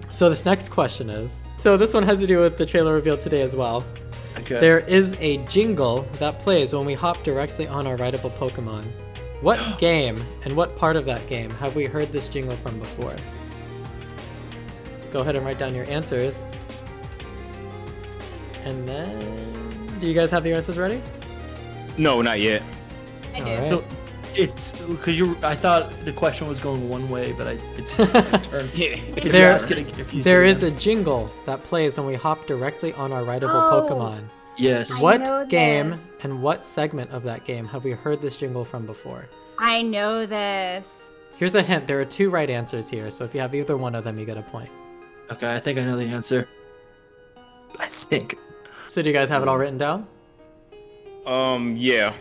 So this next question is. So this one has to do with the trailer revealed today as well. Okay. There is a jingle that plays when we hop directly on our rideable Pokemon. What game and what part of that game have we heard this jingle from before? Go ahead and write down your answers. And then, do you guys have your answers ready? No, not yet. I do. All right. No, it's because I thought the question was going one way, but it turned. Yeah. There is a jingle that plays when we hop directly on our rideable Oh. Pokemon. Yes. I know What game this. and what segment of that game have we heard this jingle from before? I know this. Here's a hint. There are 2 right answers here, so if you have either one of them, you get a point. Okay, I think I know the answer. I think. So do you guys have it all written down? Yeah.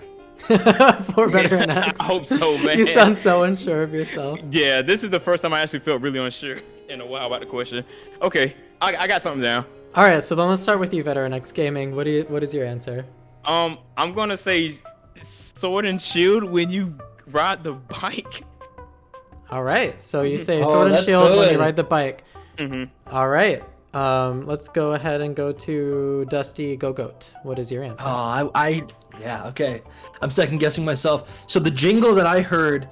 For Veteran X. I hope so, man. You sound so unsure of yourself. Yeah, this is the first time I actually felt really unsure in a while about the question. Okay, I got something down. All right, so then let's start with you, Veteran X Gaming. What is your answer? I'm gonna say Sword and Shield when you ride the bike. All right, so you say Oh, Sword and that's Shield when you good. ride the bike. Mhm. All right, let's go ahead and go to Dusty Go-Goat. What is your answer? Oh, yeah, okay. I'm second guessing myself. So the jingle that I heard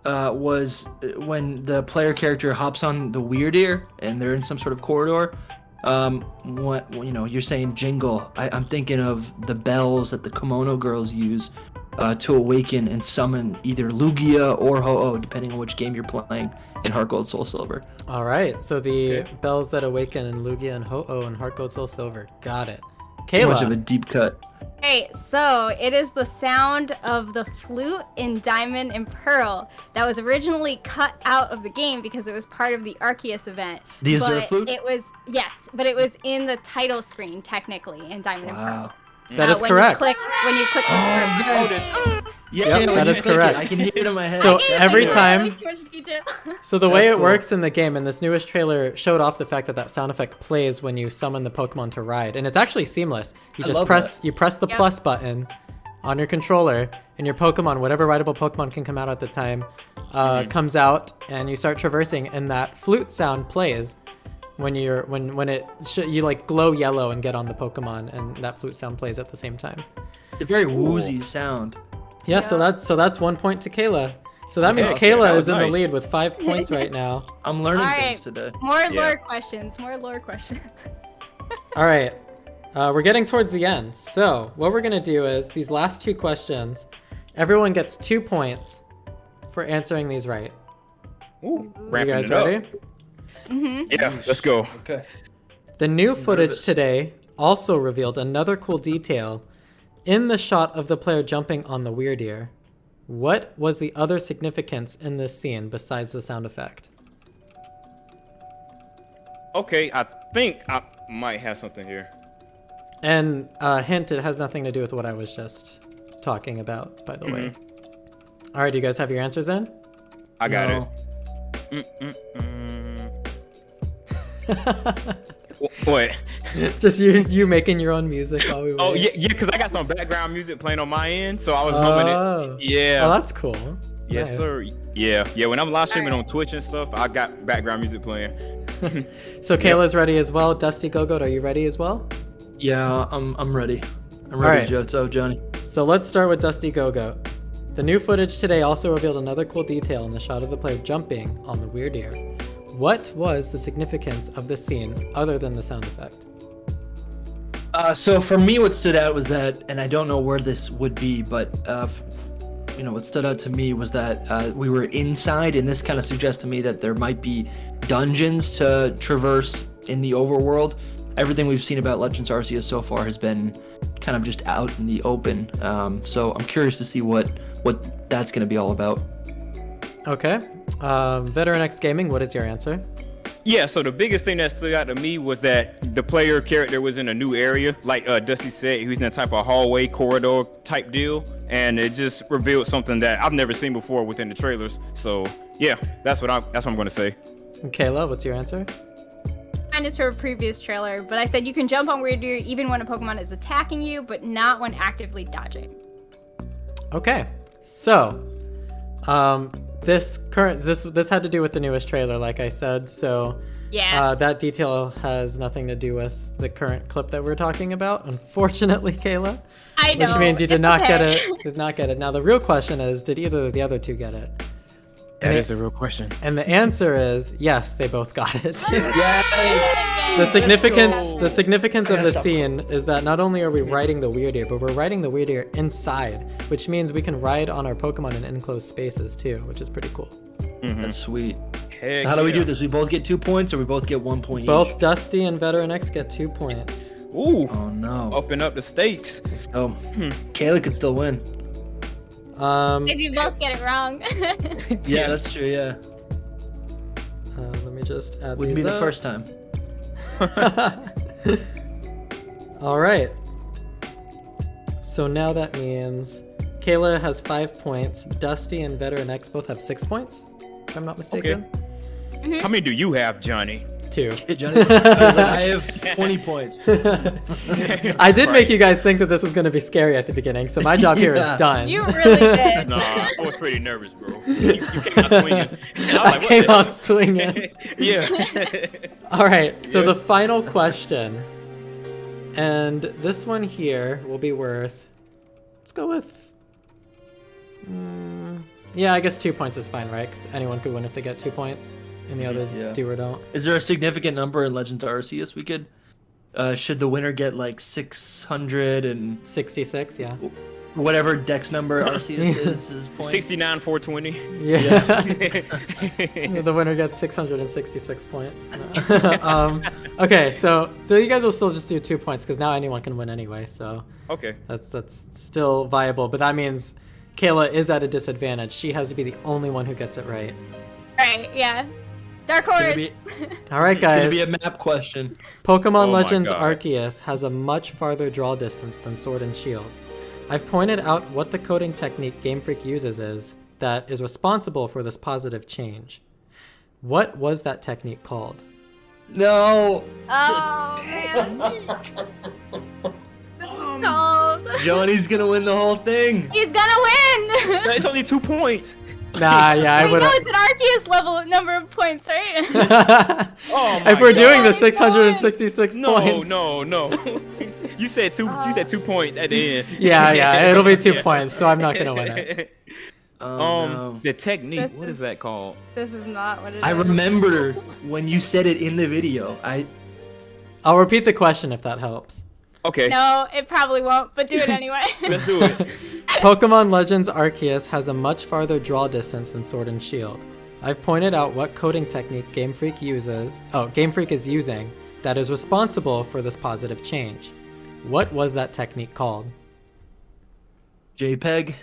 was when the player character hops on the Weird Ear and they're in some sort of corridor. What you're saying jingle? I'm thinking of the bells that the kimono girls use to awaken and summon either Lugia or Ho-Oh, depending on which game you're playing in Heart Gold Soul Silver. All right, so the Okay. bells that awaken in Lugia and Ho-Oh and Heart Gold Soul Silver. Got it. Too much of a Kayla. deep cut. Alright, so it is the sound of the flute in Diamond and Pearl that was originally cut out of the game because it was part of the Arceus event. The Azure But flute? It was, yes, but it was in the title screen technically in Diamond and Pearl. Wow. That is when correct. When you click the script. Yeah, Yep, when that you is click it, correct. I can hear it in my head. So Hey, every I know, time- way too much detail. So the way That's it cool. works in the game, and this newest trailer showed off the fact that that sound effect plays when you summon the Pokemon to ride, and it's actually seamless. You I just love press that. you press the Yep. plus button on your controller, and your Pokemon, whatever rideable Pokemon can come out at the time, comes out, and you start traversing, and that flute sound plays when you like glow yellow and get on the Pokemon, and that flute sound plays at the same time. a very woozy sound. Yeah, so Yeah. that's 1 point to Kayla. So that means Okay, Kayla that is was in the nice. lead with 5 points right now. I'm learning All right. things today. More Yeah. lore questions. More lore questions. All right, we're getting towards the end. So what we're gonna do is these last 2 questions, everyone gets 2 points for answering these right. Ooh, You ramping guys it up. ready? Yeah, let's go. Okay. The new footage nervous. today also revealed another cool detail in the shot of the player jumping on the weird ear. What was the other significance in this scene besides the sound effect? Okay, I think I might have something here. And hint, it has nothing to do with what I was just talking about, by the way. All right, do you guys have your answers in? I got No. it. What? Just you making your own music while we wait. Oh yeah, because I got some background music playing on my end, so I was humming Oh. it. Yeah. Oh, that's cool. Yes, Nice. sir. Yeah. When I'm live streaming on Twitch and stuff, I got background music playing. So Kayla's ready as well. Dusty Gogoat, are you ready as well? Yeah, I'm ready. I'm right. ready, Johto, Jonny. So let's start with Dusty Gogoat. The new footage today also revealed another cool detail in the shot of the player jumping on the weird ear. What was the significance of this scene other than the sound effect? So for me, what stood out was that, and I don't know where this would be, but what stood out to me was that we were inside, and this kind of suggests to me that there might be dungeons to traverse in the overworld. Everything we've seen about Legends Arceus so far has been kind of just out in the open. So I'm curious to see what that's going to be all about. Okay. Veteran X Gaming, what is your answer? Yeah, so the biggest thing that stood out to me was that the player character was in a new area. Like Dusty said, he was in a type of hallway, corridor type deal. And it just revealed something that I've never seen before within the trailers. So yeah, that's what I'm going to say. And Kayla, what's your answer? Mine is for a previous trailer, but I said you can jump on weird ear even when a Pokemon is attacking you, but not when actively dodging. Okay. So, this had to do with the newest trailer, like I said. So, Yeah. that detail has nothing to do with the current clip that we're talking about, unfortunately, Kayla. I know. Which means you did it's not get okay. it. Did not get it. Now the real question is, did either of the other two get it? That And is a real question. And the answer is yes, they both got it. Yeah. The significance go. the significance of I the gotta scene is that not only are we riding the weird ear, but we're riding the weird ear inside, which means we can ride on our Pokemon in enclosed spaces too, which is pretty cool. That's sweet. Heck So how do we yeah. do this? We both get 2 points, or we both get 1 point Both each? Dusty and Veteran X get 2 points. Ooh, Oh no. upping up the stakes. Let's go. Kayla could still win. If you both get it wrong. Yeah, that's true. Yeah, Let me just add wouldn't these be the up. first time. All right. So now that means Kayla has 5 points. Dusty and Veteran X both have 6 points, if I'm not mistaken. How many do you have, Johnny? 2. Hey, Johnny, I have 20 points. I did make you guys think that this was going to be scary at the beginning, so my job here is Yeah. done. You really did. Nah, I was pretty nervous, bro. You came out swinging. And I I was like, came what out swinging. the- Yeah. All right, so Yeah. the final question, and this one here will be worth, let's go with, yeah, I guess 2 points is fine, right? Because anyone could win if they get 2 points, and the others Yeah. do or don't. Is there a significant number in Legends Arceus we could? Should the winner get like 600 and 66, yeah. whatever dex number Arceus is points. 69,420. Yeah. The winner gets 666 points. Okay, so you guys will still just do 2 points because now anyone can win anyway. So Okay. that's still viable, but that means Kayla is at a disadvantage. She has to be the only one who gets it right. Right, yeah. Dark It's horse. gonna be, All right, it's gonna guys. be a map question. Pokemon Oh my Legends God. Arceus has a much farther draw distance than Sword and Shield. I've pointed out what the coding technique Game Freak uses that is responsible for this positive change. What was that technique called? No. Oh, man. This is called. Johnny's gonna win the whole thing. He's gonna win! It's only 2 points. Nah, yeah, I Wait, would no, have. it's an Arceus level number of points, right? Oh my If we're doing the God. 666 No, points. no. You said 2 points at the end. Yeah, it'll be 2 Yeah. points, so I'm not gonna win it. Oh, no. The technique. This What is is- that called? This is not what it is. I remember when you said it in the video. I'll repeat the question if that helps. Okay. No, it probably won't, but do it anyway. Let's do it. Pokemon Legends Arceus has a much farther draw distance than Sword and Shield. I've pointed out what coding technique Game Freak is using that is responsible for this positive change. What was that technique called? JPEG.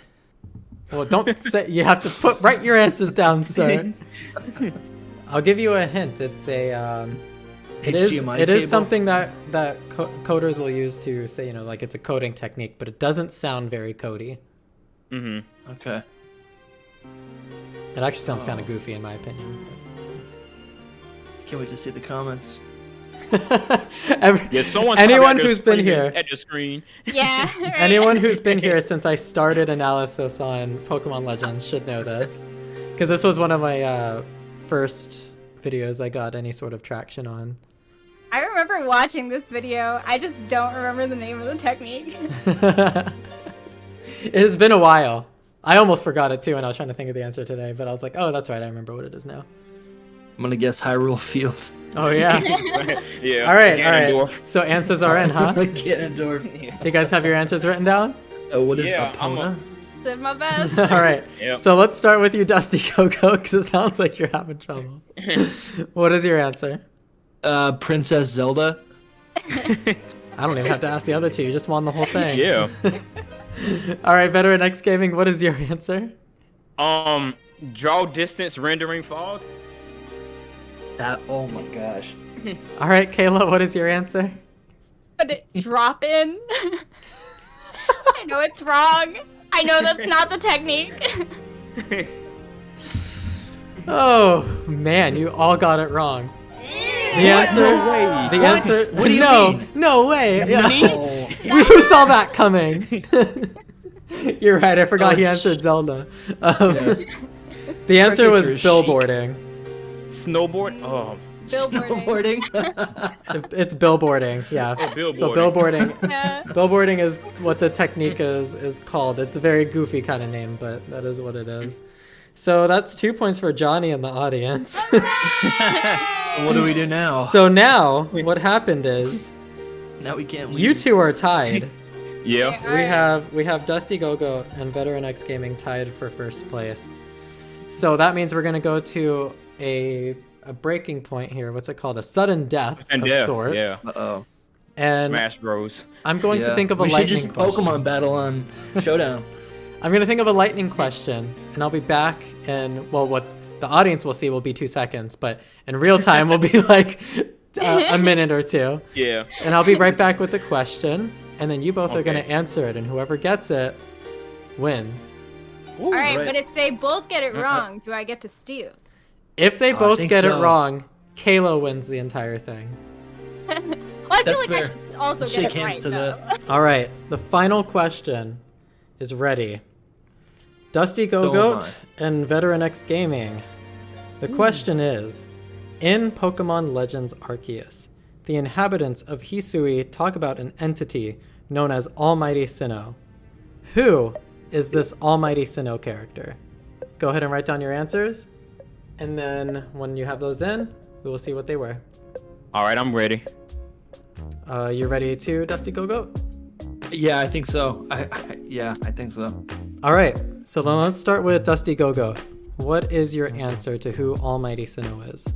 Well, don't say. You have to write your answers down, sir. I'll give you a hint. It's a. It is HDMI it is cable? something that coders will use to say, like it's a coding technique, but it doesn't sound very codey. Okay. It actually sounds kind of goofy in my opinion. Can't wait to see the comments. Yeah, someone's Anyone probably out there who's been screaming here, at the screen. Yeah. Right? anyone who's been here since I started analysis on Pokemon Legends should know this, because this was one of my first videos I got any sort of traction on. I remember watching this video. I just don't remember the name of the technique. It has been a while. I almost forgot it too, and I was trying to think of the answer today, but I was like, oh, that's right, I remember what it is now. I'm gonna guess Hyrule Field. Oh yeah. Yeah. All right. Ganondorf. So answers are in, huh? Ganondorf. You guys have your answers written down? What is Yeah, I'm Epona? Did my best. All right. Yep. So let's start with you, Dusty Coco, because it sounds like you're having trouble. What is your answer? Princess Zelda. I don't even have to ask the other two. You just won the whole thing. Yeah. All right, Veteran X Gaming, what is your answer? Draw distance rendering fog. Oh my gosh. All right, Kayla, what is your answer? But it drop in. I know it's wrong. I know that's not the technique. Oh man, you all got it wrong. The answer. No way. The What? answer. What do you no, mean? no way. Yeah. Oh. Who saw that coming? You're right. I forgot he it's- answered Zelda. The answer was Crickets are chic. billboarding. Snowboard. Oh. Billboarding. It's billboarding. Yeah. billboarding. So billboarding. Yeah. Billboarding is what the technique is called. It's a very goofy kind of name, but that is what it is. So that's 2 points for Johnny in the audience. What do we do now? So now what happened is Now we can't leave. you two are tied. Yeah. We have Dusty Gogo and Veteran X Gaming tied for first place. So that means we're gonna go to a breaking point here. What's it called? A sudden death And of death. sorts. Yeah. Uh-oh. And Smash Bros. I'm going to think of a we should lightning just question. Pokemon battle on Showdown. I'm gonna think of a lightning question, and I'll be back. And well, what the audience will see will be 2 seconds, but in real time will be like a minute or two. Yeah. And I'll be right back with the question, and then you both are Okay. gonna answer it, and whoever gets it wins. All right, right. but if they both get it wrong, do I get to steal? If they I both think get it so. wrong, Kayla wins the entire thing. Well, I feel That's like fair. I should also Shake get it hands right, to though. All right, the final question is ready. Dusty Gogoat and Veteran X Gaming. The question is, in Pokemon Legends Arceus, the inhabitants of Hisui talk about an entity known as Almighty Sinnoh. Who is this Almighty Sinnoh character? Go ahead and write down your answers, and then when you have those in, we will see what they were. All right, I'm ready. You ready too, Dusty Gogoat? Yeah, I think so. I think so. All right, so then let's start with Dusty Go-Go. What is your answer to who Almighty Sinnoh is?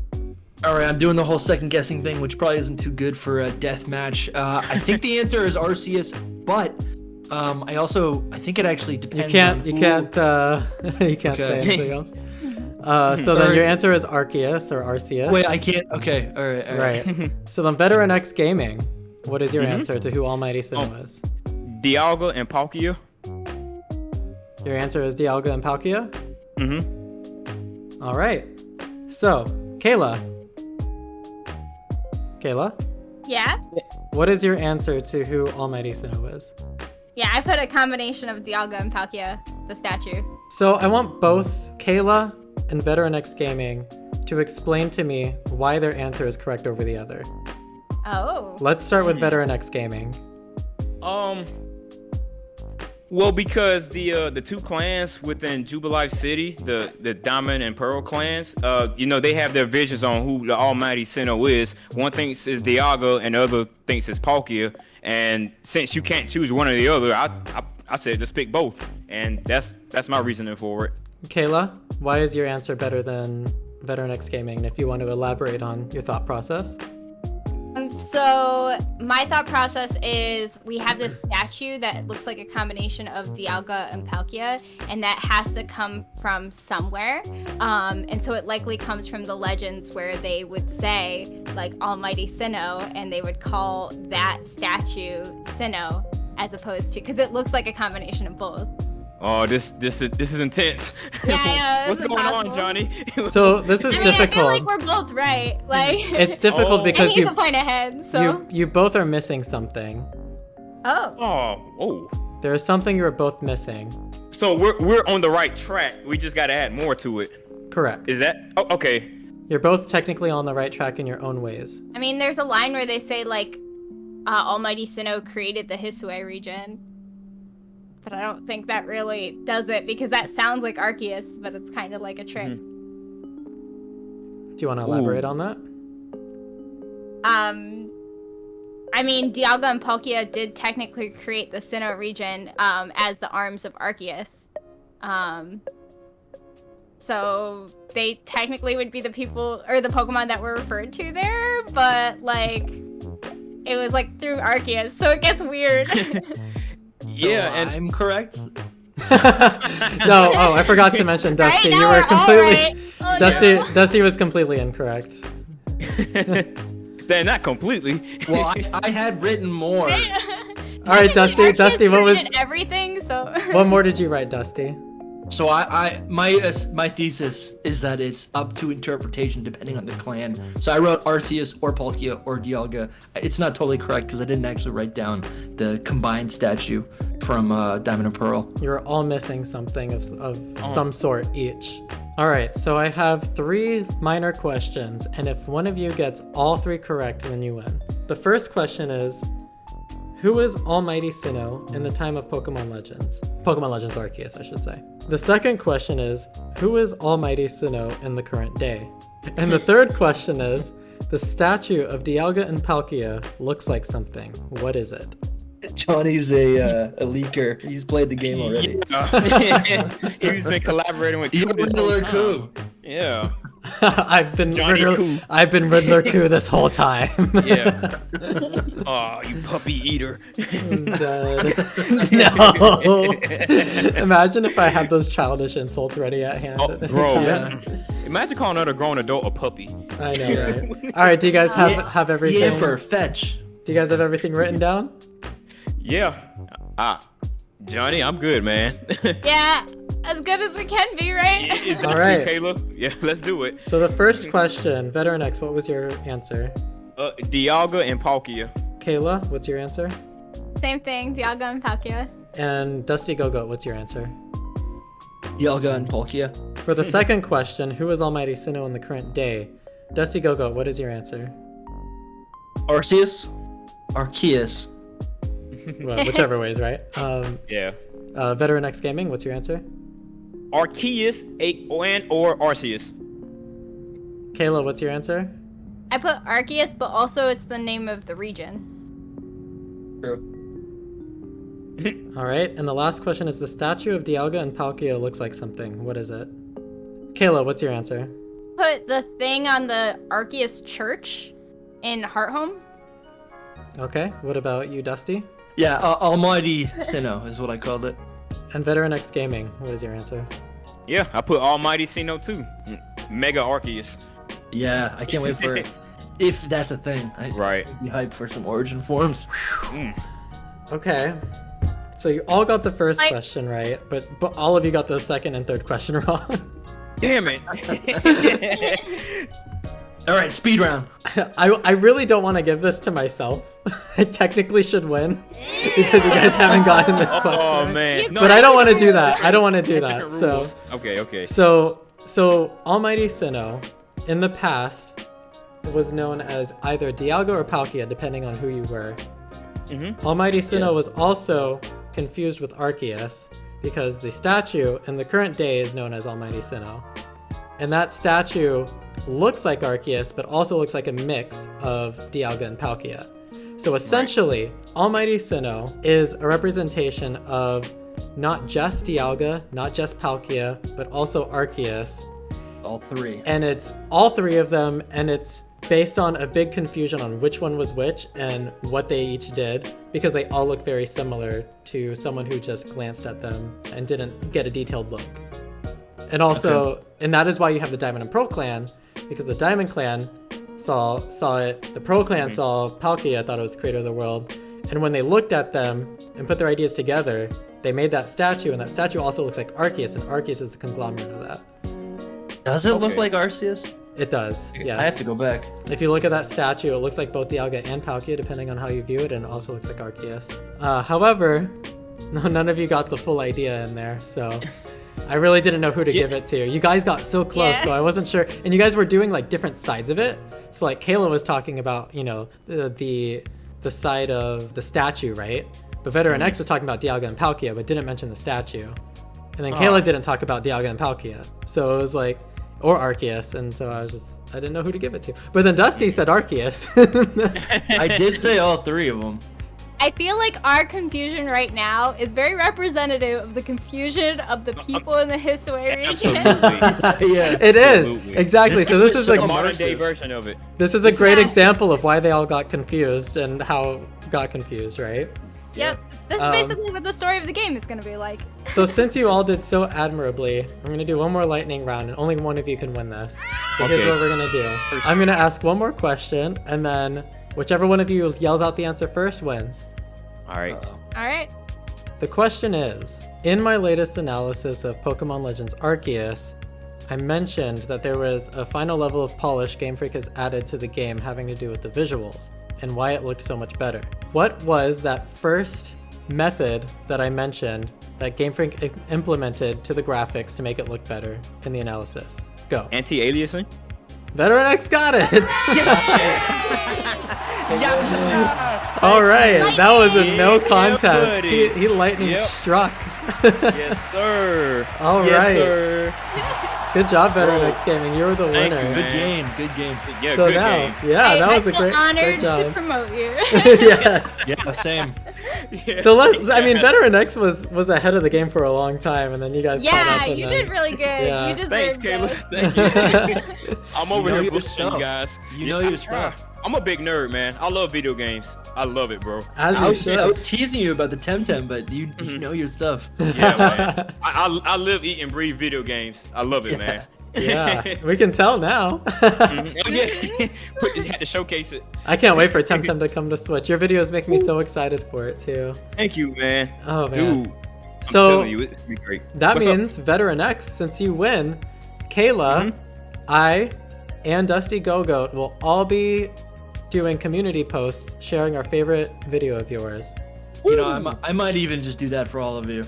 All right, I'm doing the whole second guessing thing, which probably isn't too good for a death match. I think the answer is Arceus, but I think it actually depends. You can't say anything else. So then your answer is Arceus or Arceus. Wait, I can't. Okay, all right. Right. So then Veteran X Gaming, what is your answer to who Almighty Sinnoh is? Dialga and Palkia. Your answer is Dialga and Palkia? Mm-hmm. All right. So, Kayla, Yeah? what is your answer to who Almighty Sinnoh is? Yeah, I put a combination of Dialga and Palkia, the statue. So I want both Kayla and Veteran X Gaming to explain to me why their answer is correct over the other. Oh. Let's start with Veteran X Gaming. Well, because the two clans within Jubilife City, the Diamond and Pearl clans, they have their visions on who the Almighty Sinnoh is. One thinks it's Dialga, and the other thinks it's Palkia. And since you can't choose one or the other, I said just pick both, and that's my reasoning for it. Kayla, why is your answer better than Veteran X Gaming? If you want to elaborate on your thought process. So my thought process is we have this statue that looks like a combination of Dialga and Palkia, and that has to come from somewhere. And so it likely comes from the legends where they would say like Almighty Sinnoh, and they would call that statue Sinnoh as opposed to, because it looks like a combination of both. Oh, this is intense. Yeah, What's going on, Jonny? So this is difficult. I feel like we're both right. Like It's difficult because and he's a point ahead. So you both are missing something. Oh. There's something you're both missing. So we're on the right track. We just got to add more to it. Correct. Is that? Oh, okay. You're both technically on the right track in your own ways. I mean, there's a line where they say like Almighty Sinnoh created the Hisui region. But I don't think that really does it, because that sounds like Arceus, but it's kind of like a trick. Do you want to elaborate on that? I mean, Dialga and Palkia did technically create the Sinnoh region as the arms of Arceus. So they technically would be the people or the Pokemon that were referred to there, but like it was like through Arceus, so it gets weird. Yeah, and I'm correct. No, I forgot to mention Dusty. Right, you were completely no. Dusty was completely incorrect. Then not completely. Well, I had written more. All right, Dusty, what was everything? So what more did you write, Dusty? So my thesis is that it's up to interpretation depending on the clan. So I wrote Arceus or Palkia or Dialga. It's not totally correct because I didn't actually write down the combined statue from Diamond and Pearl. You're all missing something of some sort each. All right, so I have 3 minor questions, and if one of you gets all 3 correct, then you win. The first question is, who is Almighty Sinnoh in the time of Pokemon Legends? Pokemon Legends Arceus, I should say. The second question is, who is Almighty Sinnoh in the current day? And the third question is, the statue of Dialga and Palkia looks like something. What is it? Johnny's a leaker. He's played the game already. Yeah. He's been collaborating with Riddler Coup. Yeah. I've been Riddler Coup this whole time. Yeah. Oh, you puppy eater. No. Imagine if I had those childish insults ready at hand. Oh, bro. Yeah. Imagine calling another grown adult a puppy. I know, right? All right, do you guys have everything? Yipper, fetch. Do you guys have everything written down? Yeah. Jonny, I'm good, man. yeah, as good as we can be, right? All right, Caleb. Yeah, let's do it. So the first question, Veteran X, what was your answer? Dialga and Palkia. Kayla, what's your answer? Same thing, Dialga and Palkia. And Dusty Go-Go, what's your answer? Dialga and Palkia. For the second question, who is Almighty Sinnoh in the current day? Dusty Go-Go, what is your answer? Arceus. Arceus. Well, whichever way is right. Yeah. Veteran X Gaming, what's your answer? Arceus or Arceus. Kayla, what's your answer? I put Arceus, but also it's the name of the region. True. All right, and the last question is the statue of Dialga and Palkia looks like something. What is it? Kayla, what's your answer? Put the thing on the Arceus Church in Hearthome. Okay, what about you, Dusty? Yeah, Almighty Sinnoh is what I called it. And Veteran X Gaming, what is your answer? Yeah, I put Almighty Sinnoh too. Mega Arceus. Yeah, I can't wait for it. If that's a thing. Right. I'd be hyped for some origin forms. Okay. So you all got the first question right, but all of you got the second and third question wrong. Damn it. All right, speed round. I really don't want to give this to myself. I technically should win because you guys haven't gotten this question. Oh right. man. But I don't want to do that. I don't want to do that. So Okay. So Almighty Sinnoh in the past was known as either Dialga or Palkia, depending on who you were. Almighty Sinnoh was also confused with Arceus because the statue in the current day is known as Almighty Sinnoh. And that statue looks like Arceus, but also looks like a mix of Dialga and Palkia. So essentially, Almighty Sinnoh is a representation of not just Dialga, not just Palkia, but also Arceus. All three. And it's all three of them, and it's based on a big confusion on which one was which and what they each did, because they all look very similar to someone who just glanced at them and didn't get a detailed look. And also, and that is why you have the Diamond and Pearl clan, because the Diamond clan saw it, the Pearl clan saw Palkia, thought it was the creator of the world, and when they looked at them and put their ideas together, they made that statue, and that statue also looks like Arceus, and Arceus is the conglomerate of that. Does it look like Arceus? It does, yes. I have to go back. If you look at that statue, it looks like both Dialga and Palkia, depending on how you view it, and it also looks like Arceus. However, none of you got the full idea in there, so I really didn't know who to give it to. You guys got so close, so I wasn't sure. And you guys were doing like different sides of it. So like Kayla was talking about, you know, the side of the statue, right? But Veteran X was talking about Dialga and Palkia, but didn't mention the statue. And then Kayla didn't talk about Dialga and Palkia. So it was like, or Arceus, and so I didn't know who to give it to. But then Dusty said Arceus. I did say all three of them. I feel like our confusion right now is very representative of the confusion of the people in the Hisui region. Yeah. It is, exactly. So this is a like modern day version of it. This is a great example of why they all got confused and how got confused, right? Yep. This is basically what the story of the game is going to be like. So since you all did so admirably, I'm going to do one more lightning round, and only one of you can win this. So here's what we're going to do. I'm going to ask one more question, and then whichever one of you yells out the answer first wins. All right. All right. The question is, in my latest analysis of Pokemon Legends Arceus, I mentioned that there was a final level of polish Game Freak has added to the game having to do with the visuals, and why it looked so much better. What was that first method that I mentioned that Game Freak implemented to the graphics to make it look better in the analysis? Go. Anti-aliasing? Veteran X got it! All right, that was a no contest. He lightning struck. Yes, sir. All yes, right. Sir. Good job, Veteran X Gaming. You're the winner. You, Good game. Yeah, So good now, game. yeah, that was a I feel great honored job. to promote you. Yes. Yeah, same. So I mean, Veteran X was ahead of the game for a long time, and then you guys caught Yeah, up. And you then, did really good. Yeah. You deserved Thanks, Kayla. it. Thank you. I'm over You know here you was boosting you tough. guys. You know you was tough. I'm a big nerd, man. I love video games. I love it, bro. As I you was should. teasing you about the Temtem, but you know your stuff. Yeah, man. I live, eat, and breathe video games. I love it, man. Yeah, we can tell now. Oh, yeah. You had to showcase it. I can't wait for Temtem to come to Switch. Your videos make me so excited for it too. Thank you, man. Oh man. Dude. So I'm telling you, it's gonna be great. that What's up? means Veteran X, since you win, Kayla, I, and Dusty Go-Goat will all be doing community posts sharing our favorite video of yours. You know, I might even just do that for all of you.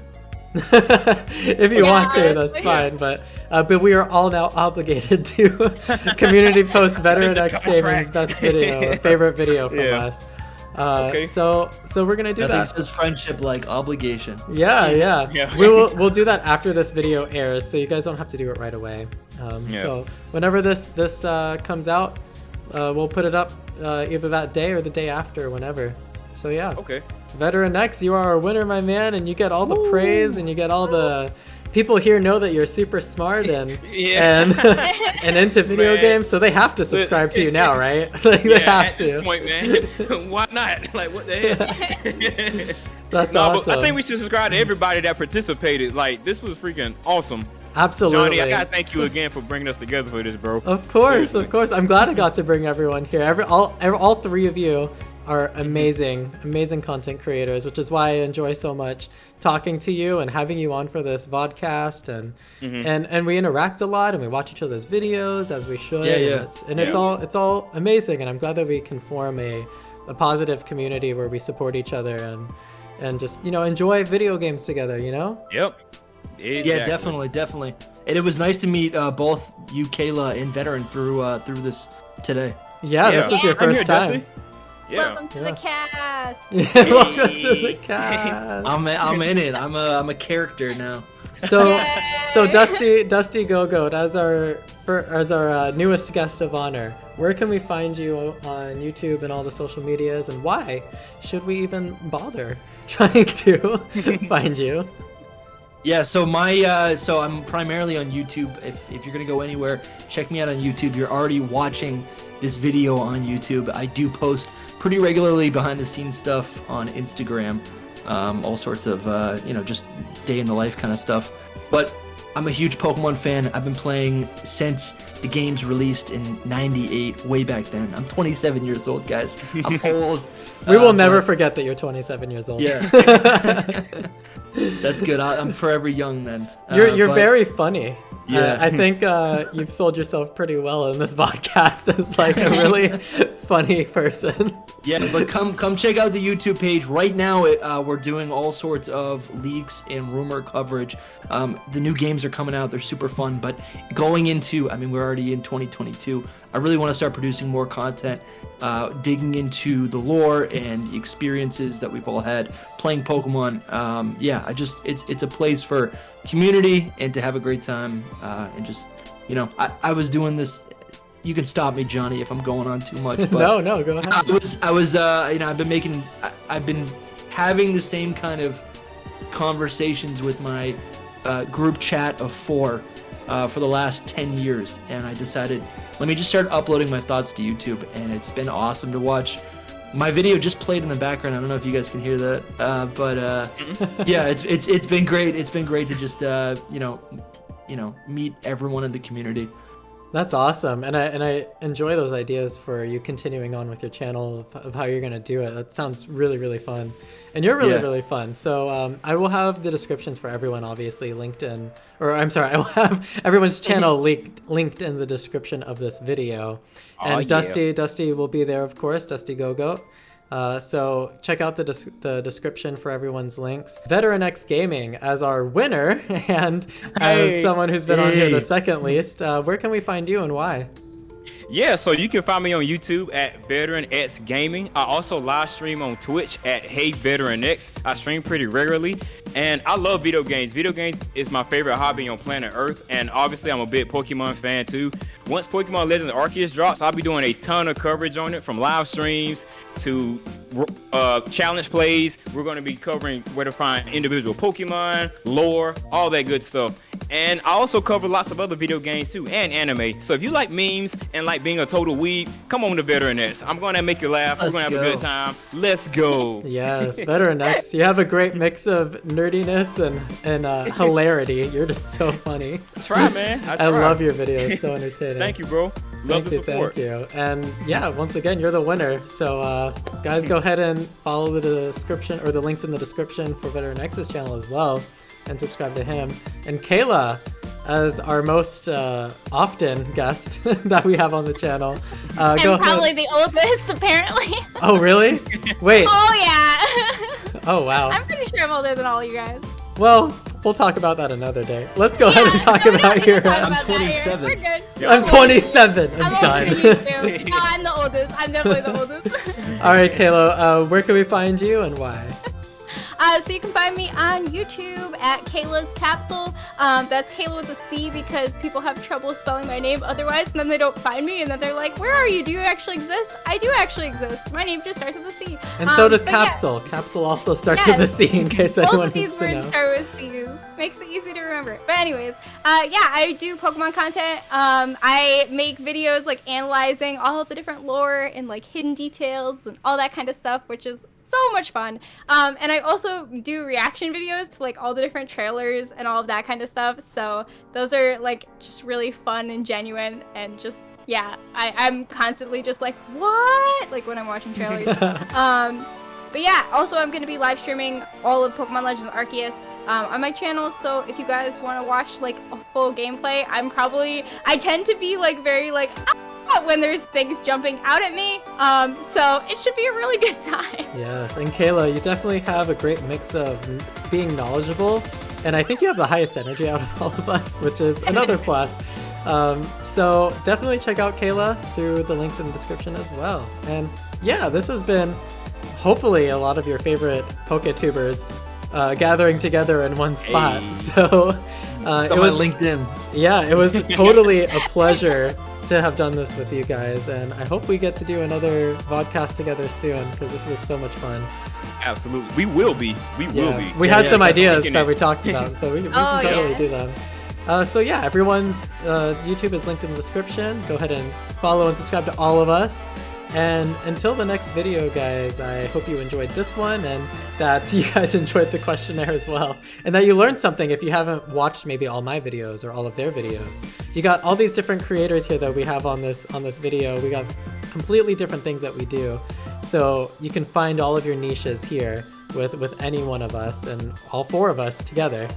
If you want to, that's honestly. fine. But we are all now obligated to community post Veteran the X Gaming's contract. best video or favorite video from Yeah. us. Okay. So we're gonna do Nothing that. says friendship like obligation. Yeah. Yeah. We'll do that after this video airs, so you guys don't have to do it right away. Yeah. So whenever this comes out, we'll put it up either that day or the day after, whenever. So yeah. Okay. Veteran X, you are our winner, my man, and you get all the praise, and you get all the people here know that you're super smart and and into video games, so they have to subscribe to you now, right? Like they have at to. this point, man, why not? Like, what the hell? That's No, awesome. but I think we should subscribe to everybody that participated. Like, this was freaking awesome. Absolutely. Johnny, I gotta thank you again for bringing us together for this, bro. Of course, Seriously. of course. I'm glad I got to bring everyone here. All three of you are amazing content creators, which is why I enjoy so much talking to you and having you on for this vodcast, and we interact a lot and we watch each other's videos as we should. It's all amazing, and I'm glad that we can form a positive community where we support each other and just enjoy video games together. Yep. Exactly. Yeah, definitely. And it was nice to meet both you, Kayla, and Veteran through this today. Yeah, this was your I'm first here, time. Dusty. Yeah. Welcome to the cast. Welcome to the cast. I'm in it. I'm a character now. So Yay. Dusty Go-Goat, as our newest guest of honor, where can we find you on YouTube and all the social medias, and why should we even bother trying to find you? Yeah, so I'm primarily on YouTube. If you're gonna go anywhere, check me out on YouTube. You're already watching this video on YouTube. I do post pretty regularly behind the scenes stuff on Instagram, all sorts of just day in the life kind of stuff. But I'm a huge Pokemon fan. I've been playing since the game's released in '98, way back then. I'm 27 years old, guys. I'm old. We will never forget that you're 27 years old. Yeah. That's good. I'm forever young then. You're very funny. Yeah. I think you've sold yourself pretty well in this podcast as like a really funny person. Yeah, but come check out the YouTube page. Right now, we're doing all sorts of leaks and rumor coverage. The new games are coming out. They're super fun. But going into, we're already in 2022. I really want to start producing more content, digging into the lore and the experiences that we've all had playing Pokemon. It's a place for community and to have a great time. And just, I was doing this. You can stop me, Johnny, if I'm going on too much. But No, go ahead. I've been having the same kind of conversations with my group chat of 4 for the last 10 years, and I decided, let me just start uploading my thoughts to YouTube, and it's been awesome to watch. My video just played in the background. I don't know if you guys can hear that, yeah, it's been great. It's been great to just meet everyone in the community. That's awesome, and I enjoy those ideas for you continuing on with your channel of how you're gonna do it. That sounds really, really fun, and you're really fun. So I will have the descriptions for everyone, obviously linked in, I will have everyone's channel linked in the description of this video. And Dusty will be there, of course. Dusty Go-Goat. So check out the description for everyone's links. Veteran X Gaming as our winner and as someone who's been on here the second least. Where can we find you and why? Yeah, so you can find me on YouTube at Veteran X Gaming. I also live stream on Twitch at Hey Veteran X. I stream pretty regularly, and I love video games. Video games is my favorite hobby on planet Earth, and obviously I'm a big Pokemon fan too. Once Pokemon Legends Arceus drops, I'll be doing a ton of coverage on it, from live streams to challenge plays. We're going to be covering where to find individual Pokemon, lore, all that good stuff. And I also cover lots of other video games too, and anime. So if you like memes and like being a total weeb, come on to Veteran X. I'm going to make you laugh. We're going to have a good time. Let's go. Yes, Veteran X. You have a great mix of nerdiness and hilarity. You're just so funny. I try, man. I try. I love your videos. So entertaining. Thank you, bro. Love the support. Thank you. And yeah, once again, you're the winner. So guys, go ahead and follow the description or the links in the description for Veteran X's channel as well, and subscribe to him. And Kayla, as our most often guest that we have on the channel. I'm probably the oldest, apparently. Oh, really? Wait. Oh, yeah. Oh, wow. I'm pretty sure I'm older than all you guys. Well, we'll talk about that another day. Let's go ahead and talk about your... I'm 27. We're good. I'm 27. I'm older done. than you two. No, I'm the oldest. I'm definitely the oldest. All right, Kayla, where can we find you and why? So you can find me on YouTube at Kayla's Capsule. That's Kayla with a C because people have trouble spelling my name otherwise, and then they don't find me, and then they're like, where are you? Do you actually exist? I do actually exist. My name just starts with a C. And so does but yeah. Capsule. Capsule also starts with a C in case Both anyone of these needs to know. words start with C's. Makes it easy to remember. But anyways, yeah, I do Pokemon content. I make videos like analyzing all of the different lore and like hidden details and all that kind of stuff, which is so much fun. And I also do reaction videos to like all the different trailers and all of that kind of stuff. So those are like just really fun and genuine and just, yeah, I'm constantly just like, what? Like when I'm watching trailers. But yeah, also I'm going to be live streaming all of Pokemon Legends Arceus on my channel, so if you guys want to watch like a full gameplay, I tend to be like very like when there's things jumping out at me, so it should be a really good time. Yes, and Kayla, you definitely have a great mix of being knowledgeable, and I think you have the highest energy out of all of us, which is another plus. So definitely check out Kayla through the links in the description as well. And yeah, this has been hopefully a lot of your favorite PokeTubers gathering together in one spot. Hey. So it was LinkedIn. Yeah, it was totally a pleasure to have done this with you guys, and I hope we get to do another vodcast together soon because this was so much fun. Absolutely, we will be. We had some ideas definitely that we talked about, so we can totally do them. So yeah, everyone's YouTube is linked in the description. Go ahead and follow and subscribe to all of us. And until the next video, guys, I hope you enjoyed this one and that you guys enjoyed the questionnaire as well. And that you learned something if you haven't watched maybe all my videos or all of their videos. You got all these different creators here that we have on this video. We got completely different things that we do. So you can find all of your niches here with any one of us and all four of us together.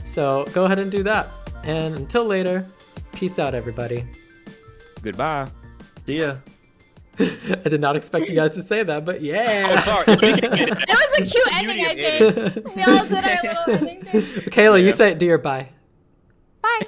So go ahead and do that. And until later, peace out, everybody. Goodbye. See ya. I did not expect you guys to say that, but yeah. Oh, sorry. That was a cute ending I did. We all did our little ending thing. Kayla, you say do your bye. Bye.